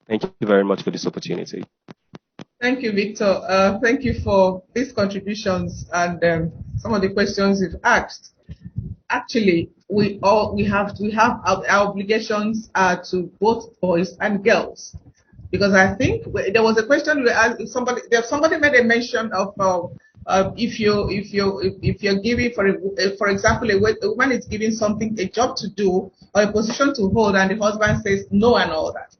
Thank you very much for this opportunity. Thank you, Victor. Thank you for these contributions and some of the questions you've asked. Actually, we have our obligations to both boys and girls, because I think there was a question we asked. Somebody made a mention of if you're giving, for example, a woman is giving something, a job to do or a position to hold, and the husband says no and all that.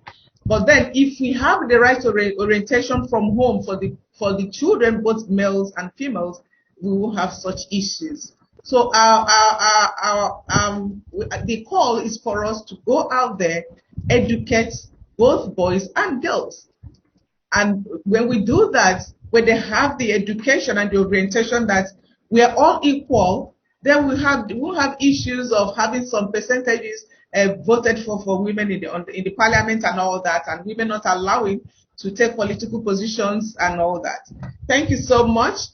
But then, if we have the right orientation from home for the children, both males and females, we will have such issues. So the call is for us to go out there, educate both boys and girls. And when we do that, when they have the education and the orientation that we are all equal, then we won't have issues of having some percentages voted for women in the parliament and all that, and women not allowing to take political positions and all that. Thank you so much.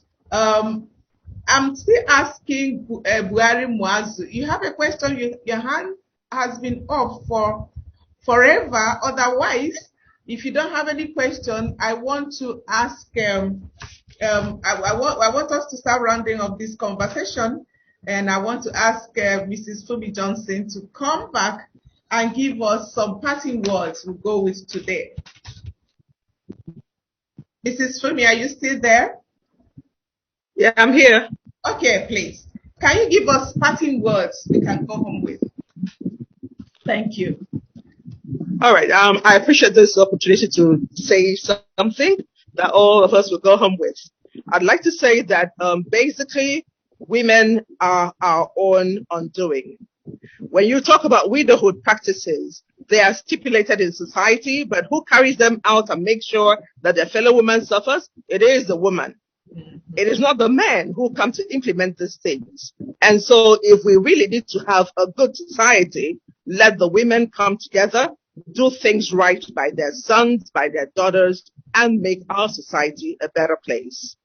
I'm still asking Buhari Muazu. You have a question? Your hand has been up for forever. Otherwise, if you don't have any question, I want to ask. I want us to start rounding up this conversation, and I want to ask Mrs. Fumi Johnson to come back and give us some parting words we'll go with today. Mrs. Fumi, are you still there? Yeah, I'm here. Okay, please. Can you give us parting words we can go home with? Thank you. All right. I appreciate this opportunity to say something that all of us will go home with. I'd like to say that basically women are our own undoing. When you talk about widowhood practices, they are stipulated in society, but who carries them out and makes sure that their fellow woman suffers? It is the woman. It is not the men who come to implement these things. And so if we really need to have a good society, let the women come together, do things right by their sons, by their daughters, and make our society a better place.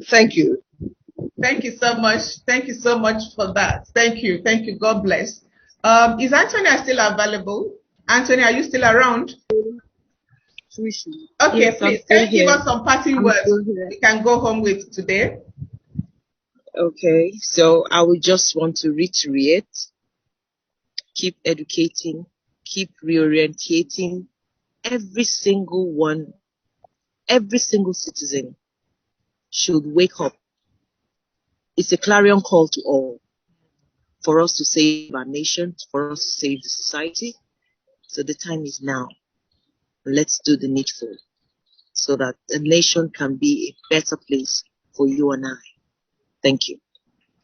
Thank you. Thank you so much. Thank you so much for that. Thank you. Thank you. God bless. Is Antonia still available? Antonia, are you still around? Okay, yes, please. Can you give us some parting words we can go home with today? Okay, so I would just want to reiterate keep educating, keep reorientating every single one, every single citizen should wake up. It's a clarion call to all for us to save our nation, for us to save the society. So the time is now. Let's do the needful so that the nation can be a better place for you and I. Thank you.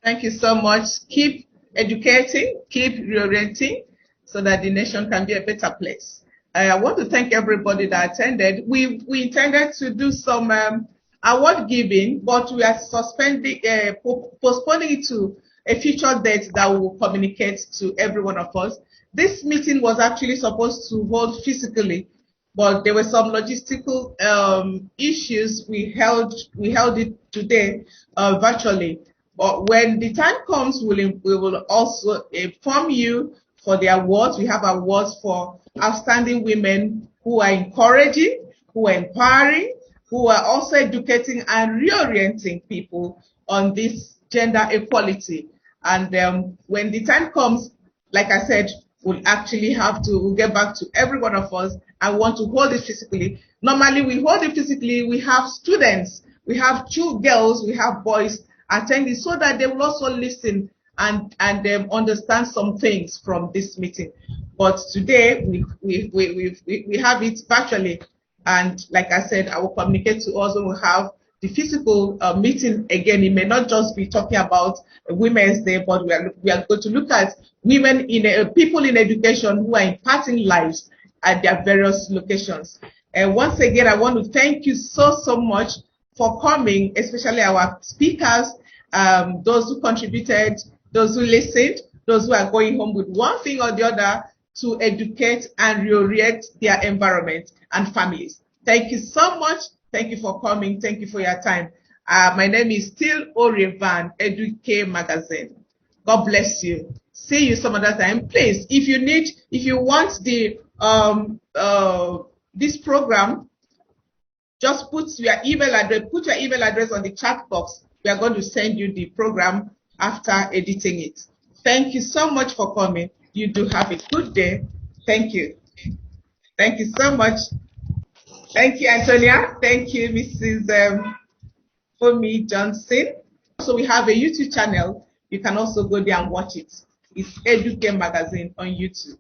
Thank you so much. Keep educating, keep reorienting so that the nation can be a better place. I want to thank everybody that attended. We intended to do some award giving, but we are suspending, postponing it to a future date that will communicate to every one of us. This meeting was actually supposed to hold physically, but there were some logistical issues. We held it today virtually. But when the time comes, we will also inform you for the awards. We have awards for outstanding women who are encouraging, who are empowering, who are also educating and reorienting people on this gender equality. And when the time comes, like I said, we'll get back to every one of us. I want to hold it physically. Normally we hold it physically. We have students, we have two girls, we have boys attending so that they will also listen and understand some things from this meeting. But today we have it virtually, and like I said, I will communicate to us when we have the physical meeting again. It may not just be talking about Women's Day, but we are going to look at women people in education who are impacting lives at their various locations. And once again, I want to thank you so much for coming, especially our speakers, those who contributed, those who listened, those who are going home with one thing or the other to educate and reorient their environment and families. Thank you so much. Thank you for coming. Thank you for your time. My name is still Orevan, EDUCARE Magazine. God bless you. See you some other time. Please, if you want the this program, just put your email address on the chat box. We are going to send you the program after editing it. Thank you so much for coming. You do have a good day. Thank you. Thank you so much. Thank you, Antonia. Thank you, Mrs. Fomi Johnson. So we have a YouTube channel. You can also go there and watch it. It's EDUCARE Magazine on YouTube.